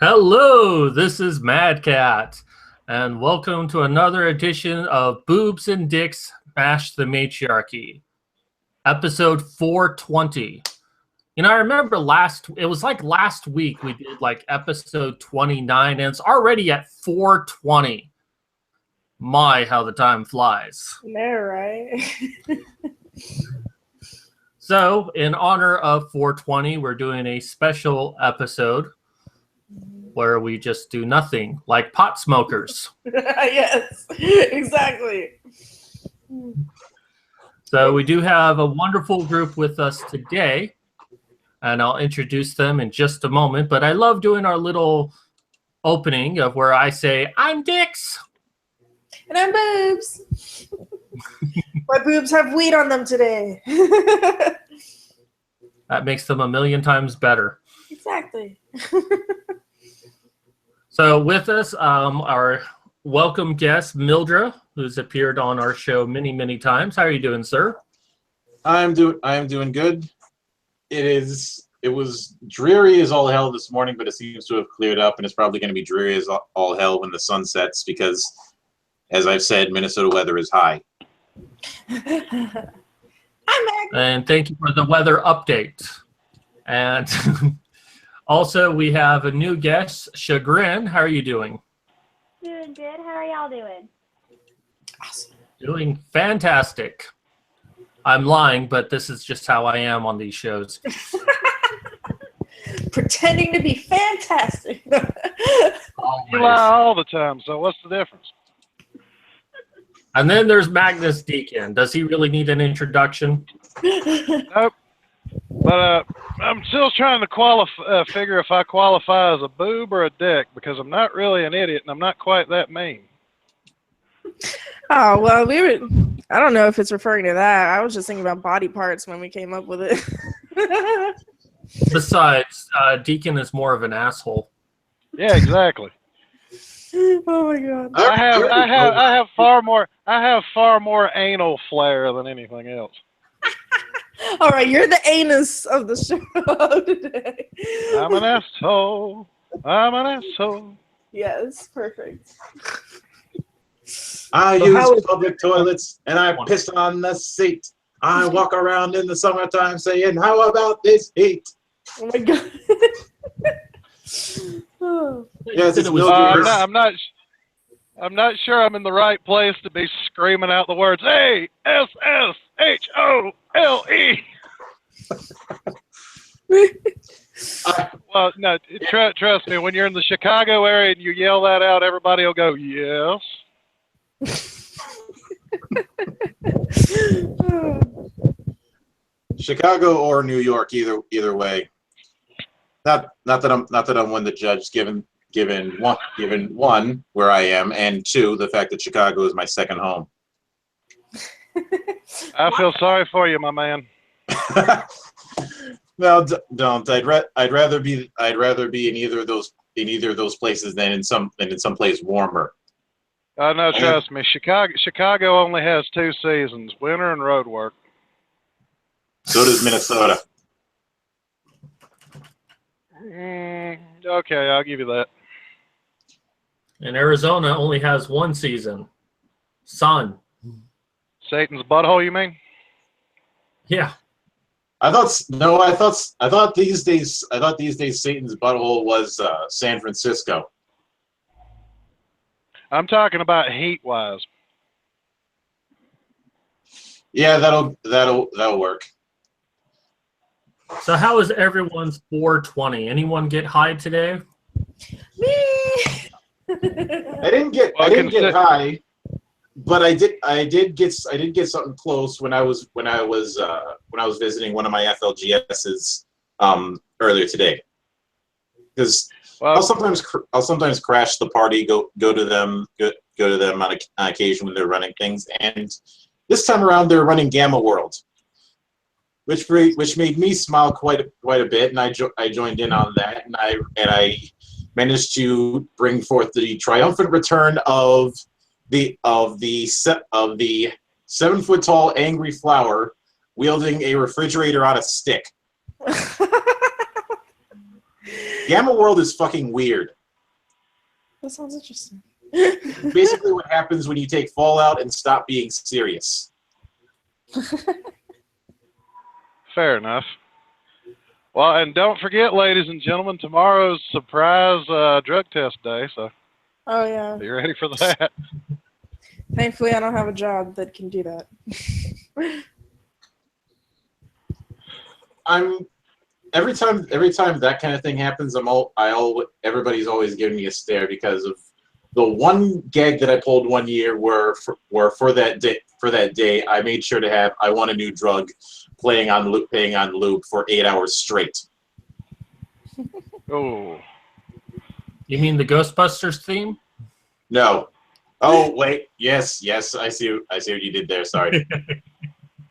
Hello, this is Mad Cat, and welcome to another edition of Boobs and Dicks Mash the Matriarchy, episode 420. I remember it was like last week we did like episode 29, and it's already at 420. My, how the time flies. Yeah, right? So, in honor of 420, we're doing a special episode where we just do nothing, like pot smokers. Yes, exactly. So we do have a wonderful group with us today, and I'll introduce them in just a moment. But I love doing our little opening of where I say, I'm Dix. And I'm Boobs. My boobs have weed on them today. That makes them a million times better. Exactly. So with us, our welcome guest, Mildra, who's appeared on our show many, many times. How are you doing, sir? I am doing good. It was dreary as all hell this morning, but it seems to have cleared up, and it's probably going to be dreary as all hell when the sun sets because, as I've said, Minnesota weather is high. And thank you for the weather update. And also, we have a new guest, Chagrin. How are you doing? Doing good. How are y'all doing? Awesome. Doing fantastic. I'm lying, but this is just how I am on these shows. Pretending to be fantastic. You lie all the time, so what's the difference? And then there's Magnus Deacon. Does he really need an introduction? Nope. But I'm still trying to figure if I qualify as a boob or a dick because I'm not really an idiot and I'm not quite that mean. Oh, well, I don't know if it's referring to that. I was just thinking about body parts when we came up with it. Besides, Deacon is more of an asshole. Yeah, exactly. Oh my god. I have far more anal flair than anything else. All right, you're the anus of the show today. I'm an asshole. I'm an asshole. Yes, perfect. I use public toilets and I piss on the seat. I walk around in the summertime saying, "How about this heat?" Oh my god. Oh. Yes, it's I'm not sure I'm in the right place to be screaming out the words ASSHOLE. Well, no, trust me. When you're in the Chicago area and you yell that out, everybody will go, yes. Chicago or New York, either way. Not that I'm one the judge, given one where I am, and two the fact that Chicago is my second home. I feel sorry for you, my man. No, don't. I'd rather be in either of those places than in some place warmer. No, trust me. Chicago only has 2 seasons: winter and road work. So does Minnesota. Okay, I'll give you that. And Arizona only has 1 season. Sun. Satan's butthole, you mean? Yeah. I thought these days Satan's butthole was San Francisco. I'm talking about heat-wise. Yeah, that'll work. So how is everyone's 420? Anyone get high today? Me. I didn't get high, but I did get something close when I was visiting one of my FLGSs earlier today. Because I'll sometimes crash the party, go to them on occasion when they're running things, and this time around they're running Gamma World, which made me smile quite a bit, and I joined in on that, and I managed to bring forth the triumphant return of the 7-foot-tall angry flower wielding a refrigerator on a stick. Gamma World is fucking weird. That sounds interesting. Basically what happens when you take Fallout and stop being serious. Fair enough. Well, and don't forget, ladies and gentlemen, tomorrow's surprise drug test day, so Oh, yeah. be ready for that. Thankfully, I don't have a job that can do that. Every time that kind of thing happens, everybody's always giving me a stare because of the one gag that I pulled one year where for that day I made sure to have I Want a New Drug playing on loop for 8 hours straight. Oh. You mean the Ghostbusters theme? No. Oh wait, yes, I see what you did there. Sorry.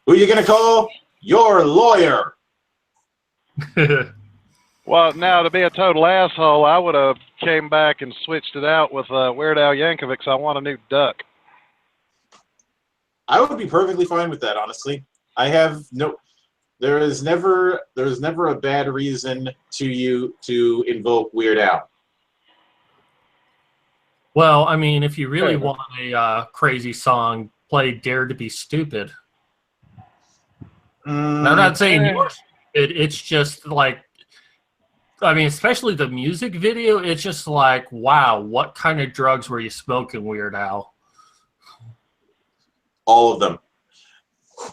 Who are you gonna call? Your lawyer. Well, now, to be a total asshole, I would have came back and switched it out with Weird Al Yankovic's I Want a New Duck. I would be perfectly fine with that, honestly. There is never a bad reason to invoke Weird Al. Well, I mean, if you really want a crazy song, play Dare to Be Stupid. I'm not saying yours. It's just like, I mean, especially the music video, it's just like, wow, what kind of drugs were you smoking, Weird Al? All of them.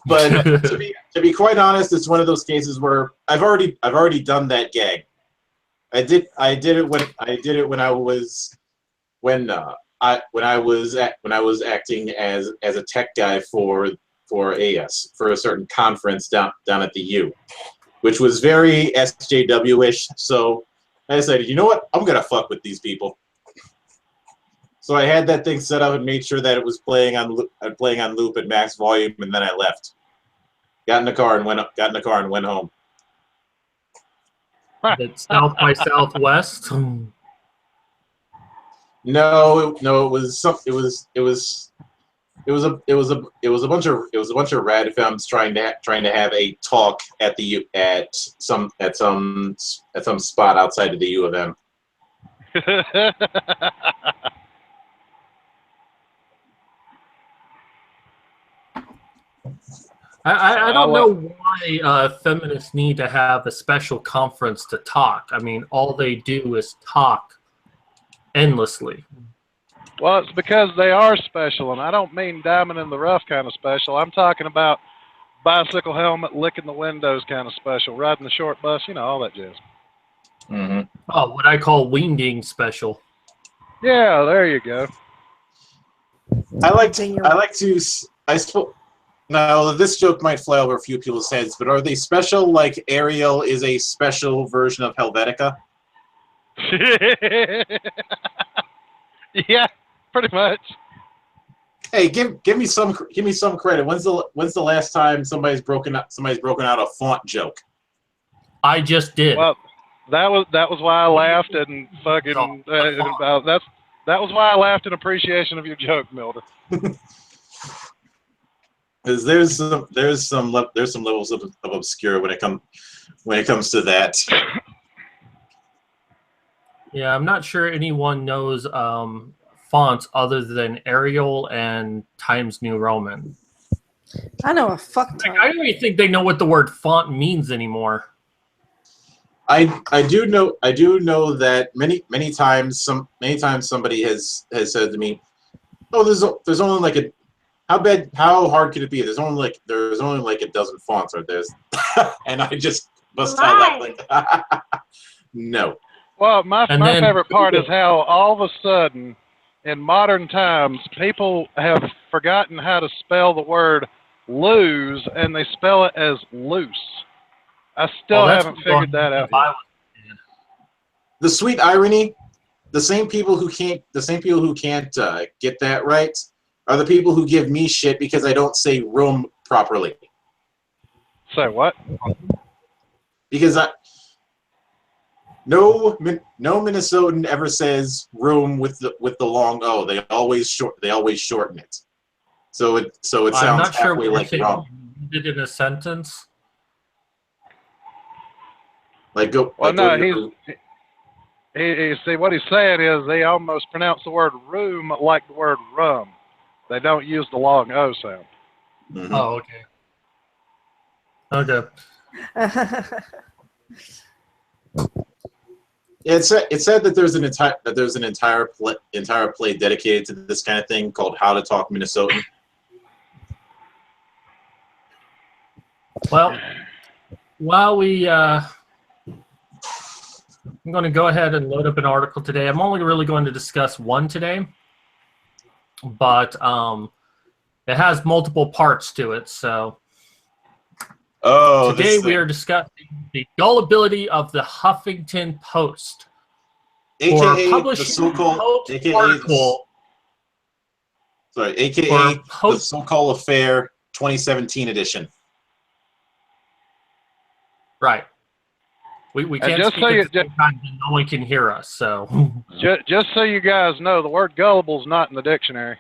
But to be quite honest, it's one of those cases where I've already done that gag. I did it when I was acting as a tech guy for a certain conference down at the U, which was very SJW-ish. So I decided, you know what, I'm gonna fuck with these people. So I had that thing set up and made sure that it was playing on loop at max volume, and then I left. Got in the car and went home. It's South by Southwest. No, it was a bunch of rad films trying to have a talk at some spot outside of the U of M. I don't know why feminists need to have a special conference to talk. I mean, all they do is talk endlessly. Well, it's because they are special, and I don't mean diamond in the rough kind of special. I'm talking about bicycle helmet, licking the windows kind of special, riding the short bus, all that jazz. Mm-hmm. Oh, what I call wingding special. Yeah, there you go. Now, this joke might fly over a few people's heads, but are they special like Ariel is a special version of Helvetica? Yeah, pretty much. Hey, give me some credit. When's the last time somebody's broken out a font joke? I just did. Well, that was why I laughed and fucking that was why I laughed in appreciation of your joke, Milder. Because there's some levels of obscure when it comes to that. Yeah, I'm not sure anyone knows fonts other than Arial and Times New Roman. I know a fuck ton. I don't even think they know what the word font means anymore. I do know that many times somebody has said to me, "Oh, there's only like a how hard could it be? There's only like a dozen fonts, or there's," and I just bust out like, no. Well, my favorite part is how all of a sudden, in modern times, people have forgotten how to spell the word lose, and they spell it as loose. I still haven't figured that out yet. The sweet irony: the same people who can't get that right are the people who give me shit because I don't say room properly. Say what? Because no Minnesotan ever says room with the long O. They always shorten it. So it sounds halfway like wrong. Did it in a sentence? Like go. Well, like no, see, what he's saying is they almost pronounce the word room like the word rum. They don't use the long O sound. Mhm. Oh, okay. It said that there's an entire play dedicated to this kind of thing called How to Talk Minnesotan. Well, while I'm going to go ahead and load up an article today. I'm only really going to discuss one today, but it has multiple parts to it. So today we are discussing the gullibility of the Huffington Post, AKA the so-called the so-called Affair 2017 edition. Right. We can't speak at the same time, and no one can hear us. So just so you guys know, the word gullible is not in the dictionary.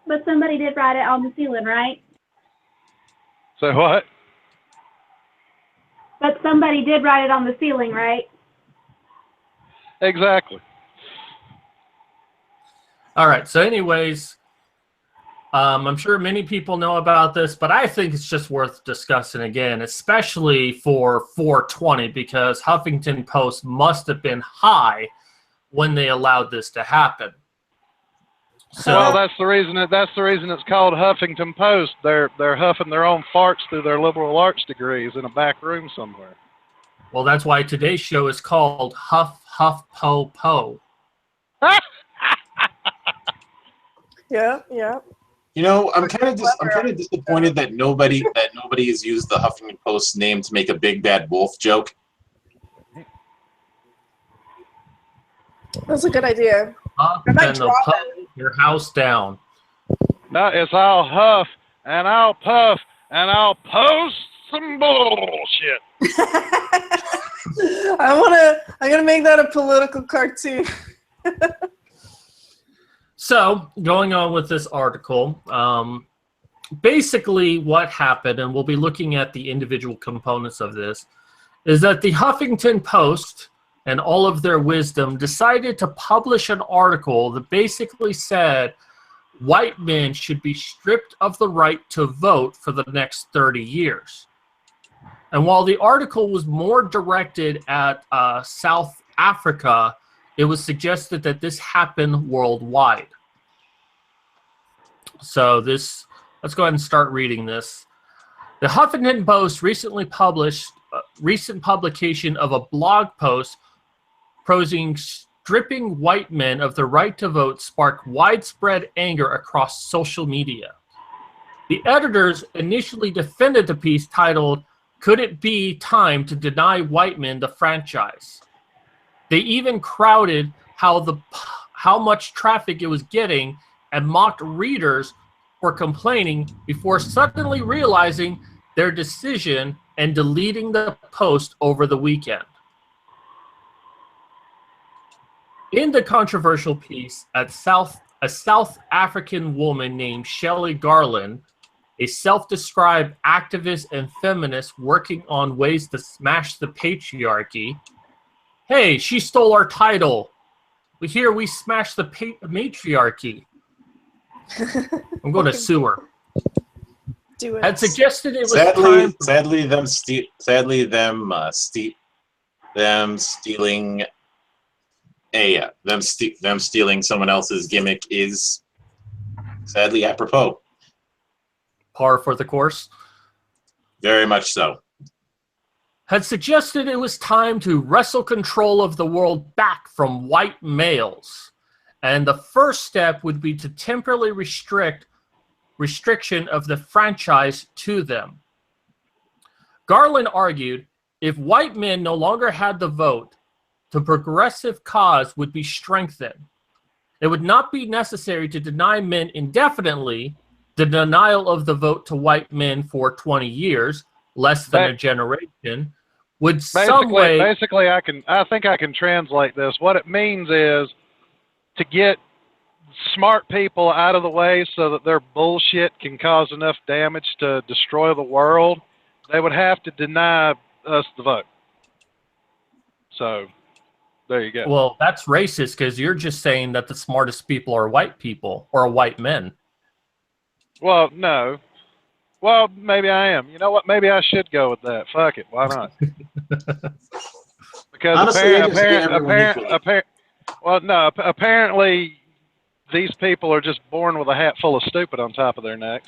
But somebody did write it on the ceiling, right? So what? But somebody did write it on the ceiling, right? Exactly. all right. So anyways, I'm sure many people know about this, but I think it's just worth discussing again, especially for 420, because Huffington Post must have been high when they allowed this to happen. So, well, that's the reason it's called Huffington Post. They're huffing their own farts through their liberal arts degrees in a back room somewhere. well, that's why today's show is called Huff-Huffpo. Yeah, yeah. You know, I'm kind of disappointed that nobody has used the Huffington Post name to make a big bad wolf joke. That's a good idea. And they'll puff your house down. No, it's I'll huff and I'll puff and I'll post some bullshit. I'm gonna make that a political cartoon. So, going on with this article, basically what happened, and we'll be looking at the individual components of this, is that the Huffington Post and all of their wisdom decided to publish an article that basically said white men should be stripped of the right to vote for the next 30 years. And while the article was more directed at South Africa, it was suggested that this happened worldwide. So let's go ahead and start reading this. The Huffington Post recently published recent publication of a blog post prosing stripping white men of the right to vote sparked widespread anger across social media. The editors initially defended the piece titled, "Could it be time to deny white men the franchise?" They even crowded how much traffic it was getting and mocked readers for complaining before suddenly realizing their decision and deleting the post over the weekend. In the controversial piece, a South African woman named Shelley Garland, a self-described activist and feminist working on ways to smash the patriarchy. Hey, she stole our title. We smashed the matriarchy. I'm going to sue her. Do it. Had suggested it was time. Them stealing someone else's gimmick is sadly apropos. Par for the course. Very much so. Had suggested it was time to wrestle control of the world back from white males. And the first step would be to temporarily restriction of the franchise to them. Garland argued if white men no longer had the vote, the progressive cause would be strengthened. It would not be necessary to deny men indefinitely the denial of the vote to white men for 20 years, less than a generation, would basically I think I can translate this. What it means is to get smart people out of the way so that their bullshit can cause enough damage to destroy the world, they would have to deny us the vote. So there you go. Well, that's racist because you're just saying that the smartest people are white people or white men. Well, no. Well, maybe I am. You know what? Maybe I should go with that. Fuck it. Why not? Because honestly, apparently these people are just born with a hat full of stupid on top of their neck.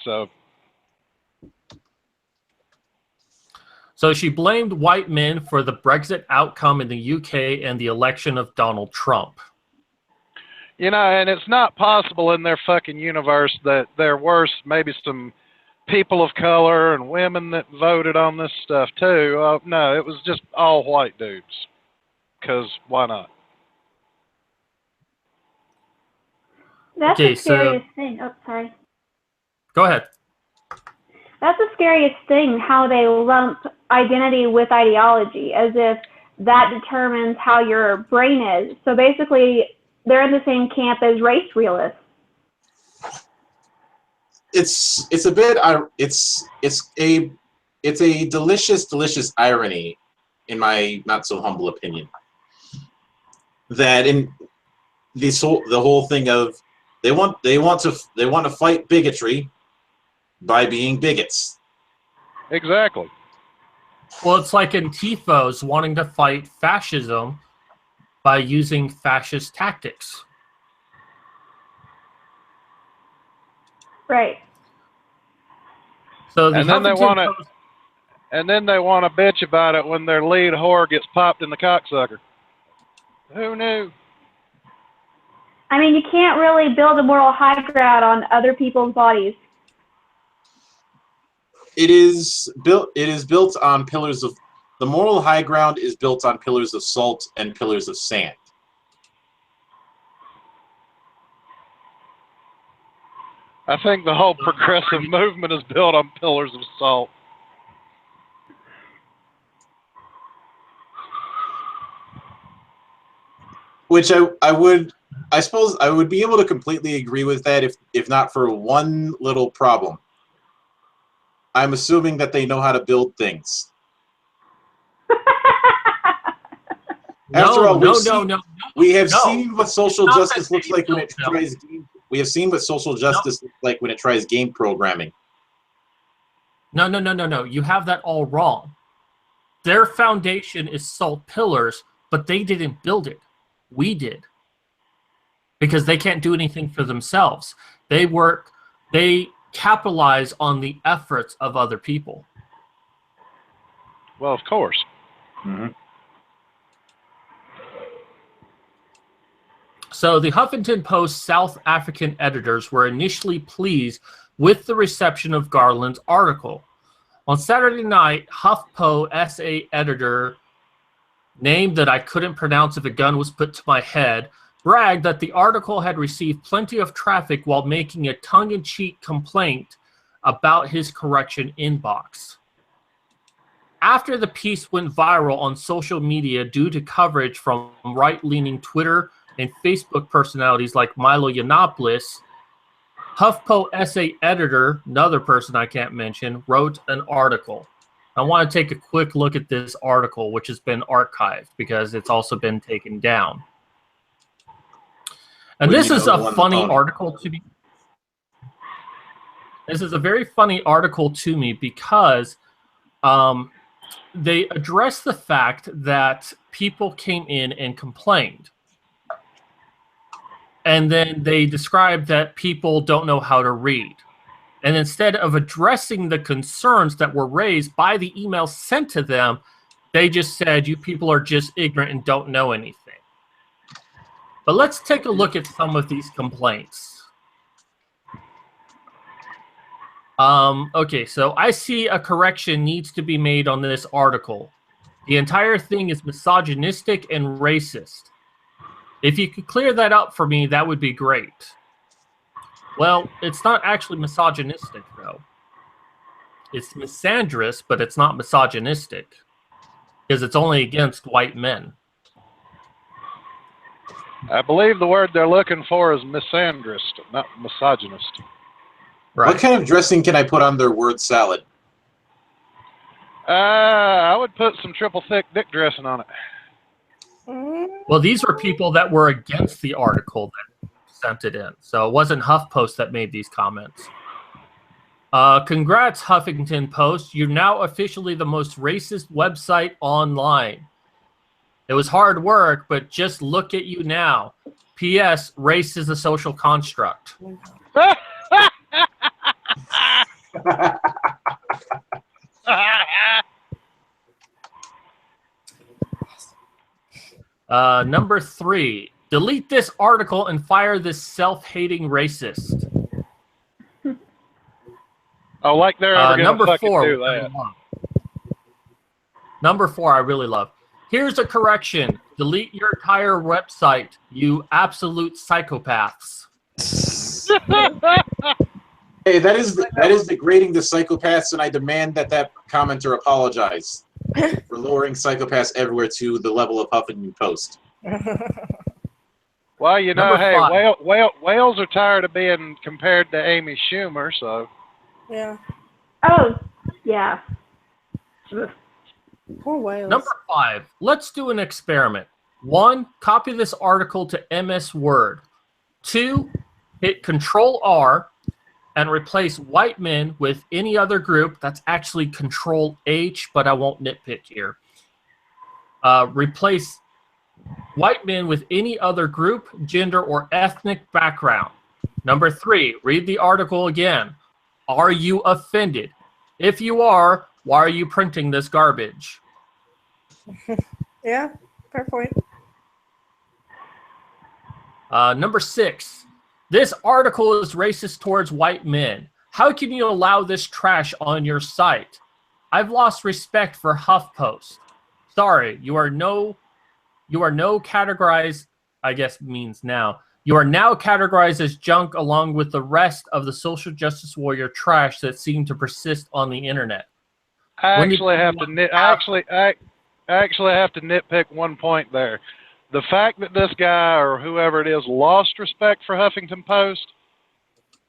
So she blamed white men for the Brexit outcome in the UK and the election of Donald Trump. You know, and it's not possible in their fucking universe that there were maybe some people of color and women that voted on this stuff too. No, it was just all white dudes. Because why not? That's the scariest thing. Oh, sorry. Go ahead. That's the scariest thing, how they lump identity with ideology, as if that determines how your brain is. So basically, they're in the same camp as race realists. It's a delicious irony, in my not so humble opinion, that in the whole thing of they want to fight bigotry by being bigots. Exactly. Well, it's like Antifas wanting to fight fascism by using fascist tactics. Right. So and then they want to bitch about it when their lead whore gets popped in the cocksucker. Who knew? I mean, you can't really build a moral high ground on other people's bodies. It is built on pillars of the moral high ground is built on pillars of salt and pillars of sand. I think the whole progressive movement is built on pillars of salt. Which I suppose I would be able to completely agree with that if not for one little problem. I'm assuming that they know how to build things. After all, we have seen what social justice looks like when it tries game. We have seen what social justice looks like when it tries game programming. No. You have that all wrong. Their foundation is salt pillars, but they didn't build it. We did. Because they can't do anything for themselves. They capitalize on the efforts of other people. Well, of course. Mm-hmm. So the Huffington Post South African editors were initially pleased with the reception of Garland's article. On Saturday night, Huff-Huffpo SA editor, name that I couldn't pronounce if a gun was put to my head, bragged that the article had received plenty of traffic while making a tongue-in-cheek complaint about his correction inbox. After the piece went viral on social media due to coverage from right-leaning Twitter and Facebook personalities like Milo Yiannopoulos, Huff-Huffpo SA editor, another person I can't mention, wrote an article. I want to take a quick look at this article, which has been archived because it's also been taken down. And this is a funny article to me. This is a very funny article to me because they address the fact that people came in and complained. And then they describe that people don't know how to read. And instead of addressing the concerns that were raised by the email sent to them, they just said, you people are just ignorant and don't know anything. But let's take a look at some of these complaints. Okay, so I see a correction needs to be made on this article. The entire thing is misogynistic and racist. If you could clear that up for me, that would be great. Well, it's not actually misogynistic, though. It's misandrous, but it's not misogynistic. Because it's only against white men. I believe the word they're looking for is misandrist, not misogynist. Right. What kind of dressing can I put on their word salad? I would put some triple thick dick dressing on it. Well, these were people that were against the article that sent it in. So it wasn't HuffPost that made these comments. Congrats, Huffington Post. You're now officially the most racist website online. It was hard work, but just look at you now. P.S. Race is a social construct. Number 3. Delete this article and fire this self-hating racist. Oh, like they're ever going to fucking 4, do that. Number 4, I really love. Here's a correction. Delete your entire website, you absolute psychopaths. Hey, that is degrading the psychopaths, and I demand that commenter apologize for lowering psychopaths everywhere to the level of Huffington Post. Well, you know, Number hey, 5. whales are tired of being compared to Amy Schumer, so. Yeah. Oh, yeah. Poor whales. Number 5. Let's do an experiment. 1. Copy this article to MS Word. 2. Hit Control-R and replace white men with any other group. That's actually Control-H, but I won't nitpick here. Replace white men with any other group, gender, or ethnic background. Number 3. Read the article again. Are you offended? If you are, why are you printing this garbage? Yeah, fair point. Number 6. This article is racist towards white men. How can you allow this trash on your site? I've lost respect for HuffPost. Sorry, you are now categorized, I guess means now. You are now categorized as junk along with the rest of the social justice warrior trash that seem to persist on the internet. I actually have to nitpick one point there. The fact that this guy or whoever it is lost respect for Huffington Post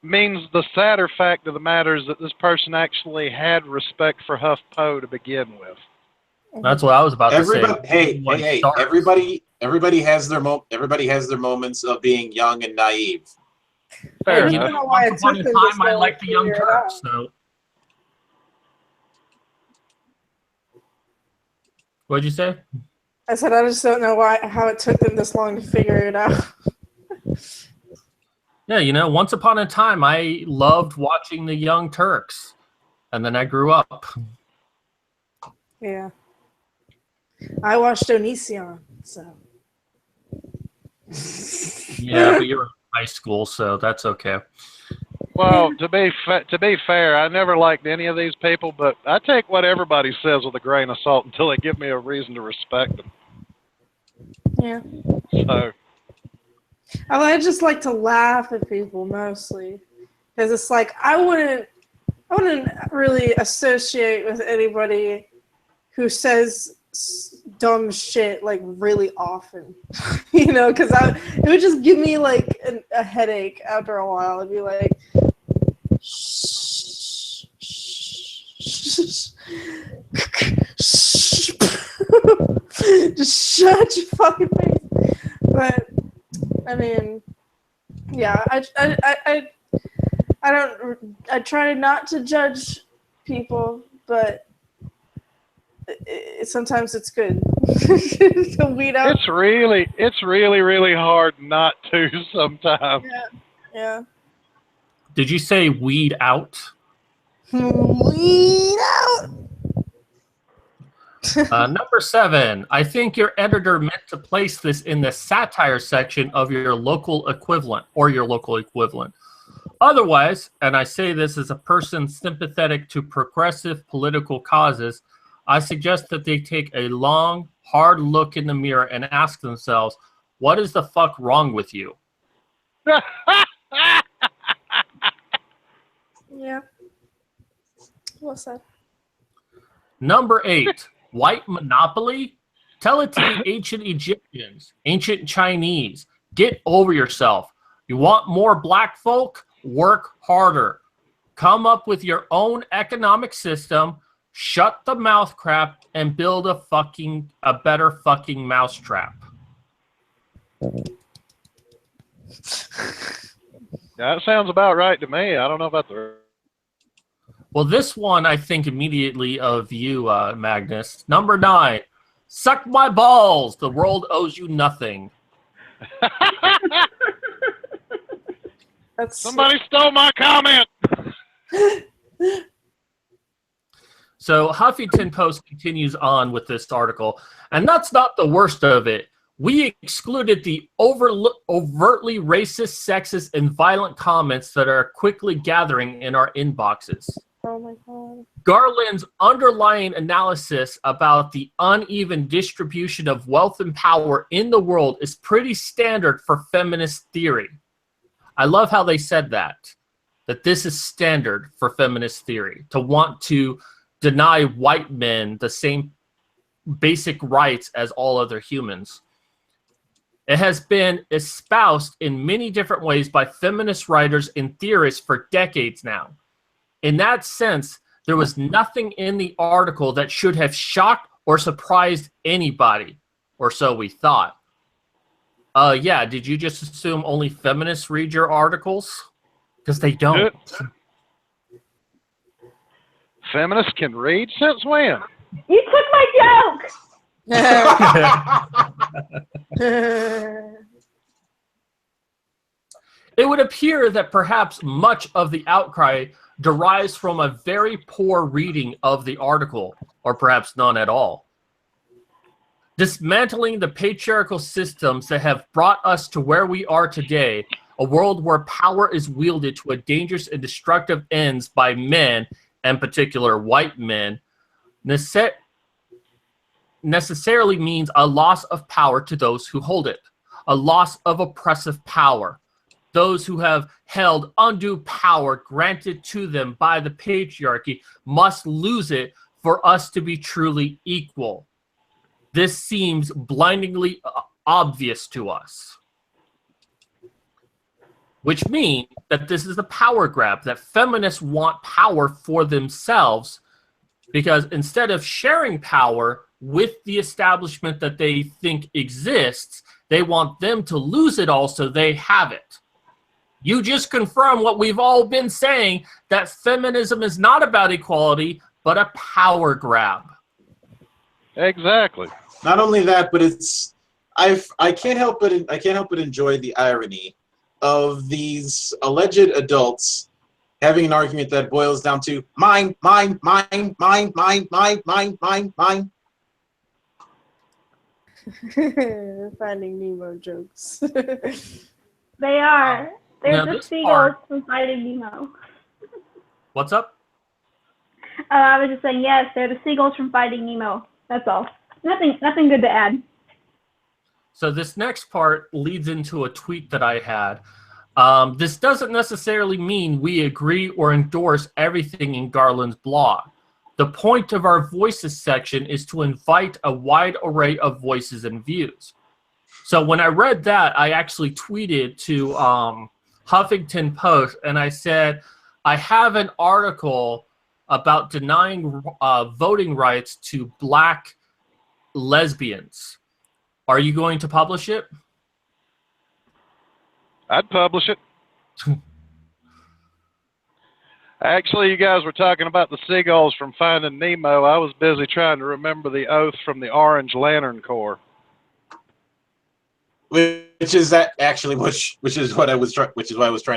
means the sadder fact of the matter is that this person actually had respect for HuffPo to begin with. That's what I was about to say. Hey! Everybody has their moments of being young and naive. Fair enough. Once upon a time, I liked the Young Turks, so. What'd you say? I said I just don't know how it took them this long to figure it out. Yeah, you know, once upon a time, I loved watching the Young Turks, and then I grew up. Yeah. I watched Onision, so. Yeah, but you were in high school, so that's okay. Well, to be fair, I never liked any of these people, but I take what everybody says with a grain of salt until they give me a reason to respect them. Yeah. So. I just like to laugh at people mostly, because it's like I wouldn't really associate with anybody who says dumb shit like really often, you know, because it would just give me like a headache after a while. I'd be like, just shut your fucking face. But I mean, yeah, I try not to judge people, but sometimes it's good to weed out. It's really hard not to sometimes. Yeah. Did you say weed out? Weed out. Number 7. I think your editor meant to place this in the satire section of your local equivalent or your local equivalent. Otherwise, and I say this as a person sympathetic to progressive political causes, I suggest that they take a long, hard look in the mirror and ask themselves, what is the fuck wrong with you? Yeah. What's that? Number 8. White monopoly? Tell it to the ancient Egyptians, ancient Chinese. Get over yourself. You want more black folk? Work harder. Come up with your own economic system, shut the mouth crap, and build a better fucking mousetrap. That sounds about right to me. I don't know about the... Well, this one I think immediately of you, Magnus. Number 9. Suck my balls. The world owes you nothing. Somebody stole my comment. So Huffington Post continues on with this article, and that's not the worst of it. We excluded the overtly racist, sexist, and violent comments that are quickly gathering in our inboxes. Oh my God. Garland's underlying analysis about the uneven distribution of wealth and power in the world is pretty standard for feminist theory. I love how they said that this is standard for feminist theory, to want to deny white men the same basic rights as all other humans. It has been espoused in many different ways by feminist writers and theorists for decades now. In that sense, there was nothing in the article that should have shocked or surprised anybody, or so we thought. Yeah, did you just assume only feminists read your articles? Because they don't. Feminists can read? Since when? You took my joke! It would appear that perhaps much of the outcry derives from a very poor reading of the article, or perhaps none at all. Dismantling the patriarchal systems that have brought us to where we are today, a world where power is wielded to a dangerous and destructive ends by men, in particular white men, necessarily means a loss of power to those who hold it, a loss of oppressive power. Those who have held undue power granted to them by the patriarchy must lose it for us to be truly equal. This seems blindingly obvious to us. Which means that this is a power grab, that feminists want power for themselves, because instead of sharing power with the establishment that they think exists, they want them to lose it all so they have it. You just confirm what we've all been saying, that feminism is not about equality, but a power grab. Exactly. Not only that, but I can't help but enjoy the irony of these alleged adults having an argument that boils down to mine, mine, mine, mine, mine, mine, mine, mine, mine. Finding Nemo jokes. They are. They're Now, the seagulls from Finding Nemo. What's up? I was just saying, yes, they're the seagulls from Finding Nemo. That's all. Nothing good to add. So this next part leads into a tweet that I had. This doesn't necessarily mean we agree or endorse everything in Garland's blog. The point of our voices section is to invite a wide array of voices and views. So when I read that, I actually tweeted to Huffington Post, and I said, I have an article about denying voting rights to black lesbians. Are you going to publish it? I'd publish it. Actually, you guys were talking about the seagulls from Finding Nemo. I was busy trying to remember the oath from the Orange Lantern Corps. Which is that actually, which is what I was trying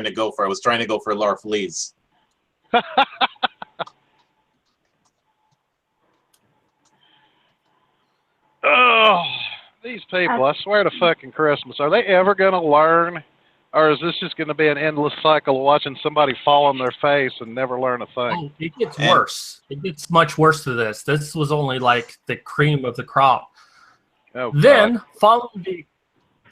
to go for. I was trying to go for Laura Fleas. Oh, these people! I swear to fucking Christmas, are they ever going to learn, or is this just going to be an endless cycle of watching somebody fall on their face and never learn a thing? Oh, it gets worse. It gets much worse to this. This was only like the cream of the crop. Oh, then, God. following the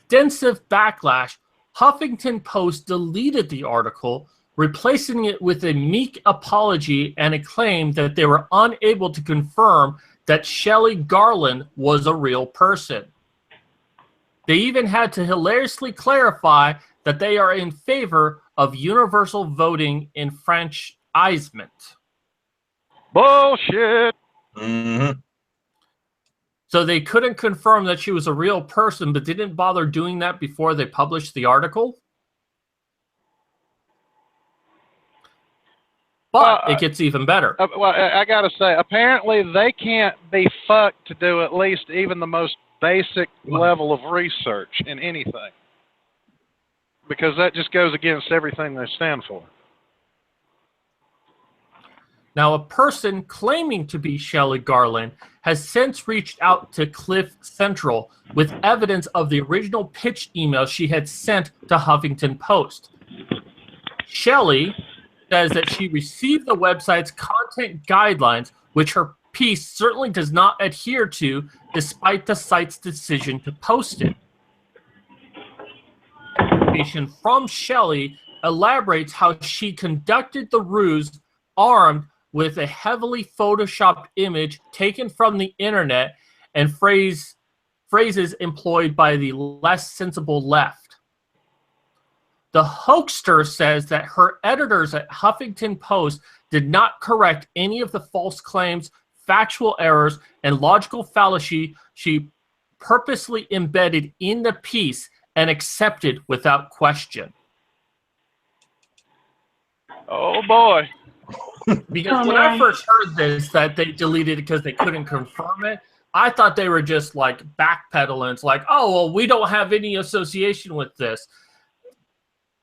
extensive backlash, Huffington Post deleted the article, replacing it with a meek apology and a claim that they were unable to confirm that Shelley Garland was a real person. They even had to hilariously clarify that they are in favor of universal voting enfranchisement. Bullshit. Mm-hmm. So they couldn't confirm that she was a real person, but didn't bother doing that before they published the article. But it gets even better. Well, I got to say, apparently they can't be fucked to do at least even the most basic level of research in anything. Because that just goes against everything they stand for. Now, a person claiming to be Shelley Garland has since reached out to Cliff Central with evidence of the original pitch email she had sent to Huffington Post. Shelley says that she received the website's content guidelines, which her piece certainly does not adhere to, despite the site's decision to post it. Information from Shelley elaborates how she conducted the ruse armed with a heavily photoshopped image taken from the internet and phrases employed by the less sensible left. The hoaxer says that her editors at Huffington Post did not correct any of the false claims, factual errors, and logical fallacy she purposely embedded in the piece and accepted without question. Oh boy. Because when I first heard this, that they deleted it because they couldn't confirm it, I thought they were just like backpedaling. It's like, oh, well, we don't have any association with this.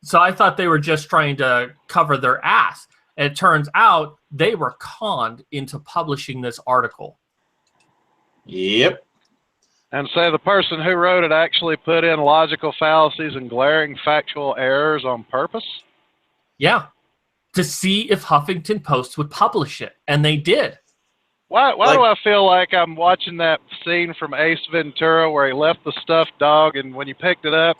So I thought they were just trying to cover their ass. And it turns out they were conned into publishing this article. Yep. And say the person who wrote it actually put in logical fallacies and glaring factual errors on purpose? Yeah. To see if Huffington Post would publish it. And they did. Why do I feel like I'm watching that scene from Ace Ventura where he left the stuffed dog and when you picked it up,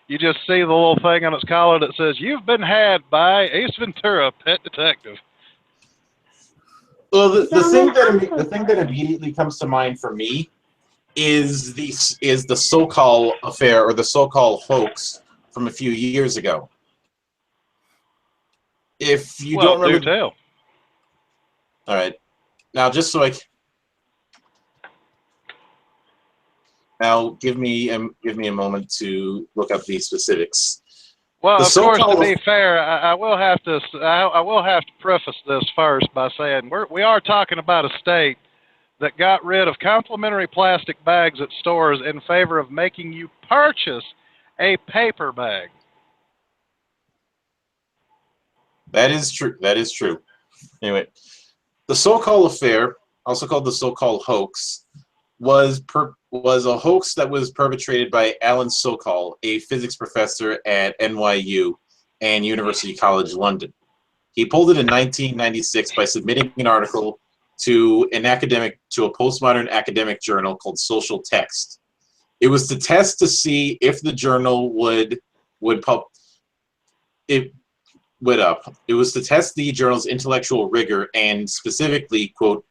you just see the little thing on its collar that says, "You've been had by Ace Ventura, pet detective." Well, the thing that immediately comes to mind for me is the so-called affair or the so-called hoax from a few years ago. If you don't remember, do tell. All right. Now, just so now give me a moment to look up the specifics. Well, of course, to be fair, I will have to preface this first by saying we are talking about a state that got rid of complimentary plastic bags at stores in favor of making you purchase a paper bag. That is true. That is true. Anyway, the so-called affair, also called the so-called hoax, was a hoax that was perpetrated by Alan Sokal, a physics professor at NYU and University College London. He pulled it in 1996 by submitting an article to a postmodern academic journal called Social Text. It was to test to see if the journal would It was to test the journal's intellectual rigor and specifically, quote,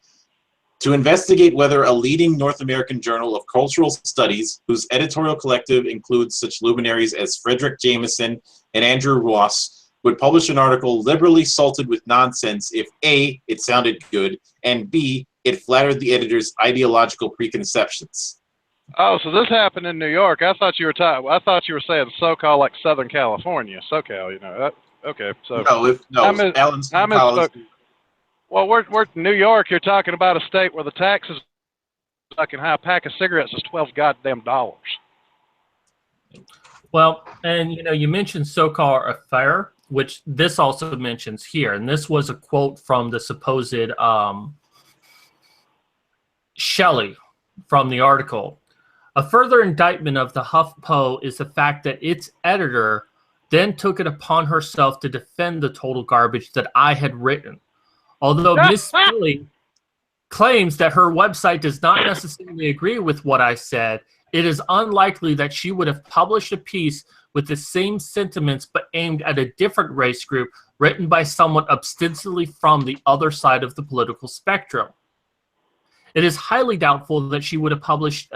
to investigate whether a leading North American journal of cultural studies, whose editorial collective includes such luminaries as Frederick Jameson and Andrew Ross, would publish an article liberally salted with nonsense if A, it sounded good, and B, it flattered the editor's ideological preconceptions. Oh, so this happened in New York. I thought you were saying SoCal like Southern California. SoCal, you know. Okay, so Alan's well, we're New York. You're talking about a state where the taxes fucking high. A pack of cigarettes is $12 goddamn. Well, and you mentioned so-called affair, which this also mentions here, and this was a quote from the supposed Shelley from the article. A further indictment of the Huff-Huffpo is the fact that its editor then took it upon herself to defend the total garbage that I had written. Although Miss Philly claims that her website does not necessarily agree with what I said, it is unlikely that she would have published a piece with the same sentiments but aimed at a different race group written by someone ostensibly from the other side of the political spectrum. It is highly doubtful that she would have published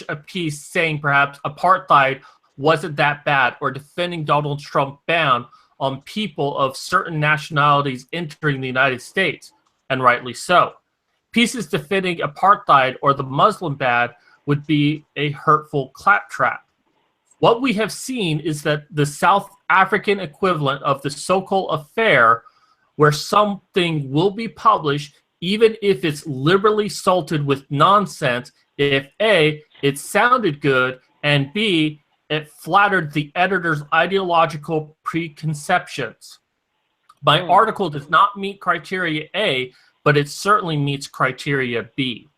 a piece saying perhaps apartheid wasn't that bad or defending Donald Trump's ban on people of certain nationalities entering the United States, and rightly so. pieces defending apartheid or the Muslim ban would be a hurtful claptrap. What we have seen is that the South African equivalent of the so-called affair, where something will be published even if it's liberally salted with nonsense, if A, it sounded good, and B, it flattered the editor's ideological preconceptions. My article does not meet criteria A, but it certainly meets criteria B.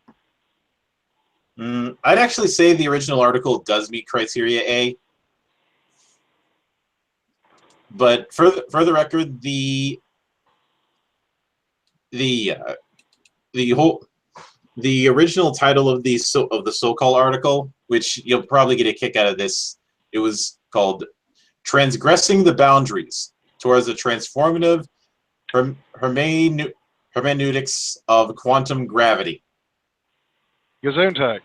I'd actually say the original article does meet criteria A. But for the record, the original title of the so-called article, which you'll probably get a kick out of this, it was called "Transgressing the Boundaries Towards a Transformative Hermeneutics of Quantum Gravity." Gesundheit.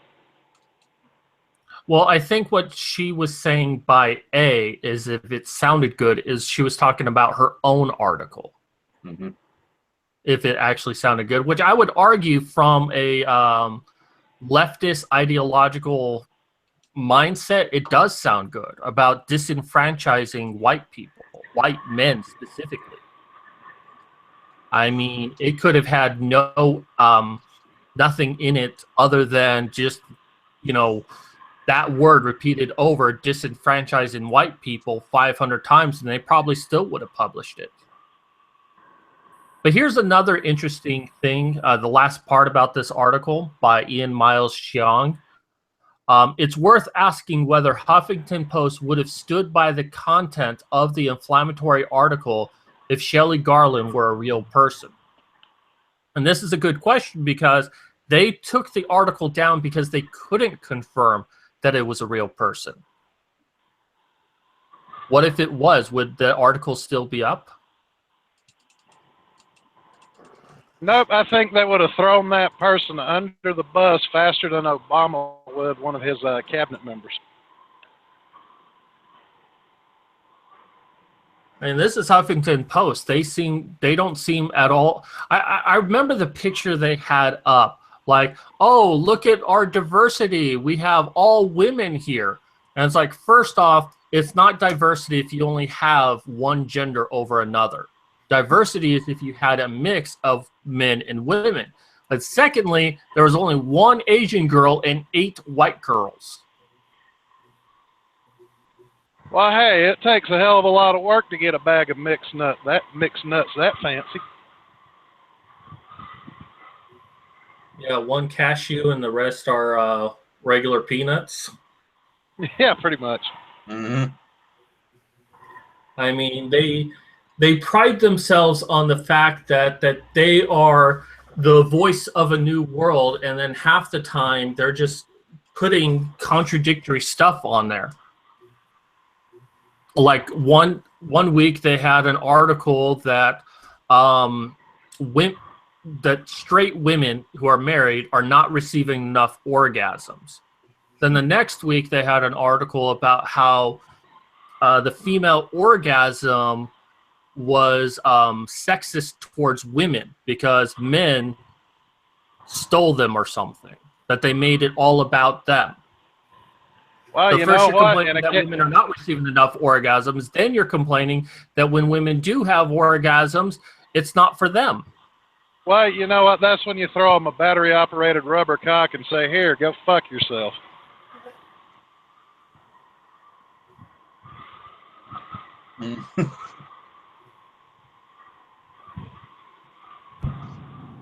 Well, I think what she was saying by A is, if it sounded good, is she was talking about her own article. Mm-hmm. If it actually sounded good, which I would argue from a leftist ideological mindset, it does sound good about disenfranchising white people, white men specifically. I mean, it could have had no nothing in it other than just, that word repeated over, disenfranchising white people 500 times, and they probably still would have published it. But here's another interesting thing, the last part about this article by Ian Miles Cheong. It's worth asking whether Huffington Post would have stood by the content of the inflammatory article if Shelley Garland were a real person. And this is a good question because they took the article down because they couldn't confirm that it was a real person. What if it was? Would the article still be up? Nope, I think they would have thrown that person under the bus faster than Obama would one of his cabinet members. And this is Huffington Post. They don't seem at all. I remember the picture they had up, like, oh, look at our diversity. We have all women here. And it's like, first off, it's not diversity if you only have one gender over another. Diversity is if you had a mix of men and women. But secondly, there was only one Asian girl and 8 white girls. Well, hey, it takes a hell of a lot of work to get a bag of mixed nuts that fancy. Yeah, one cashew and the rest are regular peanuts. Yeah, pretty much. Mm-hmm. I mean, they pride themselves on the fact that they are the voice of a new world, and then half the time they're just putting contradictory stuff on there. Like one week they had an article that that straight women who are married are not receiving enough orgasms. Then the next week they had an article about how the female orgasm was sexist towards women because men stole them or something, that they made it all about them. Well, so you first know you're what? complaining that women are not receiving enough orgasms, then you're complaining that when women do have orgasms, it's not for them. Well, you know what? That's when you throw them a battery-operated rubber cock and say, here, go fuck yourself.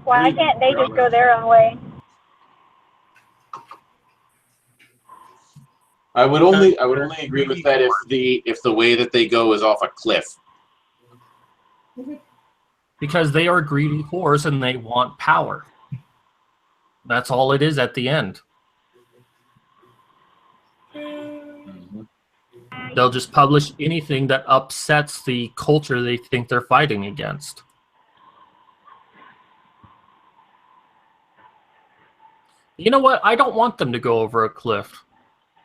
Why can't they just go their own way? I would only agree with that if the way that they go is off a cliff. Because they are greedy whores and they want power. That's all it is at the end. Mm-hmm. They'll just publish anything that upsets the culture they think they're fighting against. You know what? I don't want them to go over a cliff.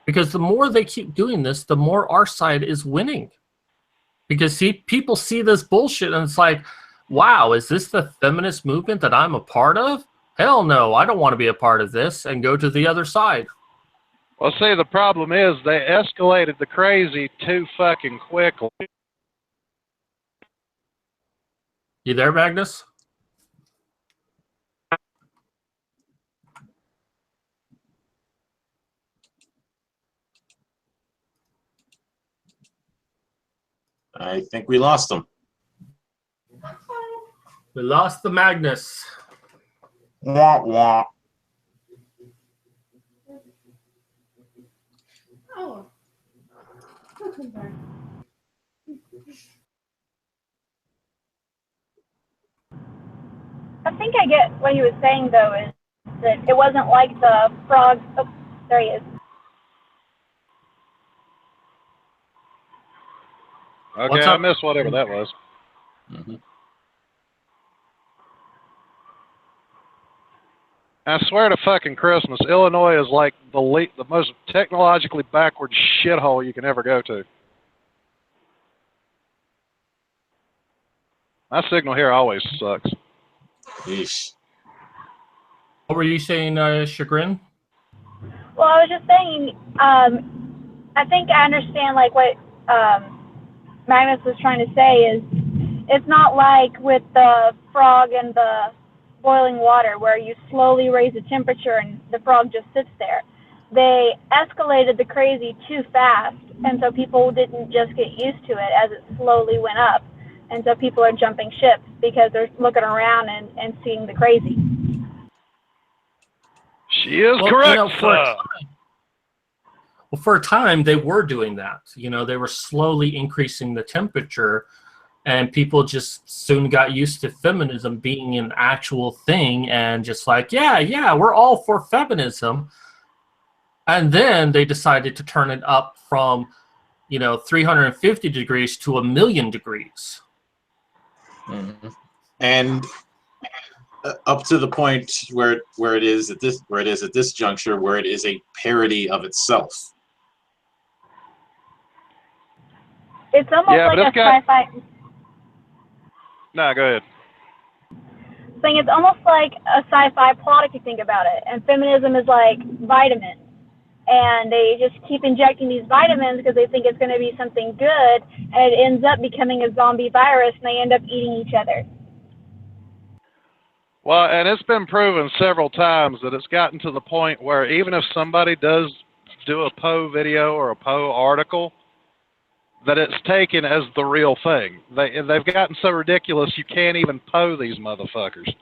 Because the more they keep doing this, the more our side is winning. Because people see this bullshit and it's like, wow, is this the feminist movement that I'm a part of? hell no, I don't want to be a part of this, and go to the other side. Well, see, the problem is they escalated the crazy too fucking quickly. You there, Magnus? I think we lost him. We lost the Magnus. Wah, wah. Oh. Welcome back. I think I get what he was saying, though, is that it wasn't like the frog. Oh, there he is. Okay, What's I up? missed whatever that was. Mm-hmm. I swear to fucking Christmas, Illinois is like the most technologically backward shithole you can ever go to. My signal here always sucks. Yeesh. What were you saying, Chagrin? Well, I was just saying, I think I understand, like, what Magnus was trying to say is it's not like with the frog and the boiling water where you slowly raise the temperature and the frog just sits there. They escalated the crazy too fast, and so people didn't just get used to it as it slowly went up. And so people are jumping ships because they're looking around and seeing the crazy. She is correct, for a time, they were doing that. You know, they were slowly increasing the temperature, and people just soon got used to feminism being an actual thing and just like, yeah, we're all for feminism. And then they decided to turn it up from, 350 degrees to 1,000,000 degrees. Mm-hmm. And up to the point where it is at this juncture, where it is a parody of itself. It's almost like a sci-fi. No, go ahead. Saying it's almost like a sci-fi plot if you think about it. And feminism is like vitamins. And they just keep injecting these vitamins because they think it's going to be something good, and it ends up becoming a zombie virus, and they end up eating each other. Well, and it's been proven several times that it's gotten to the point where even if somebody does do a Poe video or a Poe article, that it's taken as the real thing. They've gotten so ridiculous you can't even Poe these motherfuckers.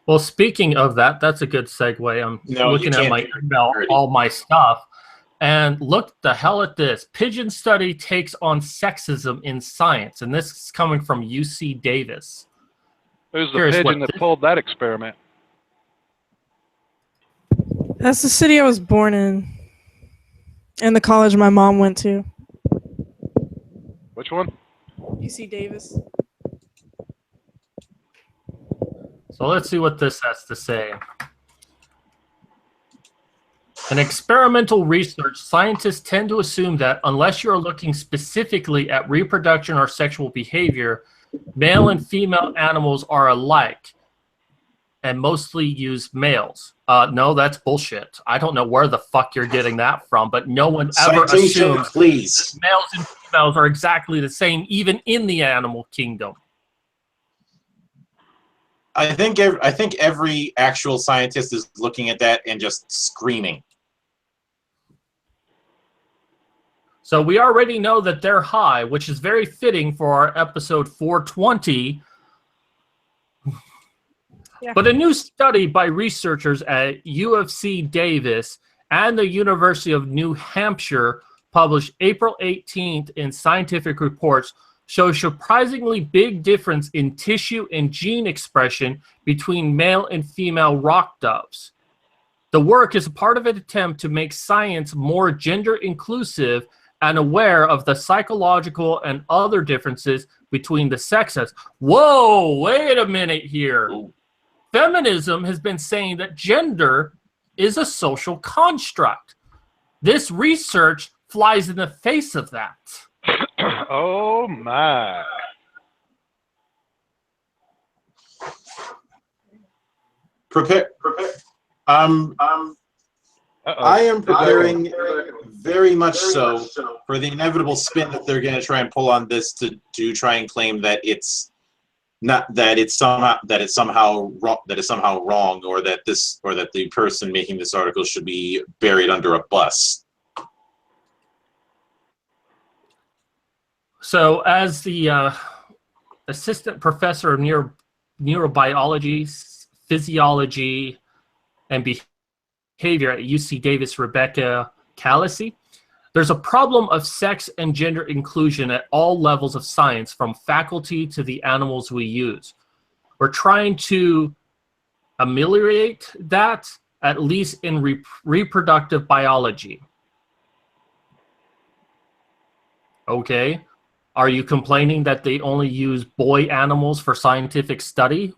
Well, speaking of that, that's a good segue. I'm looking at my email, all my stuff, and look the hell at this. Pigeon study takes on sexism in science, and this is coming from UC Davis. Who's the pigeon that pulled that experiment? That's the city I was born in, and the college my mom went to. Which one? UC Davis. So let's see what this has to say. In experimental research, scientists tend to assume that unless you're looking specifically at reproduction or sexual behavior, male and female animals are alike and mostly use males. No, that's bullshit. I don't know where the fuck you're getting that from, but no one ever assumes that males and females are exactly the same, even in the animal kingdom. I think every actual scientist is looking at that and just screaming. So we already know that they're high, which is very fitting for our episode 420. Yeah. But a new study by researchers at UC Davis and the University of New Hampshire, published April 18th in Scientific Reports, shows surprisingly big difference in tissue and gene expression between male and female rock doves. The work is a part of an attempt to make science more gender inclusive and aware of the psychological and other differences between the sexes. Whoa, wait a minute here. Feminism has been saying that gender is a social construct. This research flies in the face of that. Oh my. Prepare. I am preparing very much so for the inevitable spin that they're going to try and pull on this to try and claim that it's not that it's somehow wrong, or that the person making this article should be buried under a bus. So, as the assistant professor of neurobiology, physiology, and behavior at UC Davis, Rebecca Calisi, there's a problem of sex and gender inclusion at all levels of science, from faculty to the animals we use. We're trying to ameliorate that, at least in reproductive biology. Okay. Are you complaining that they only use boy animals for scientific study?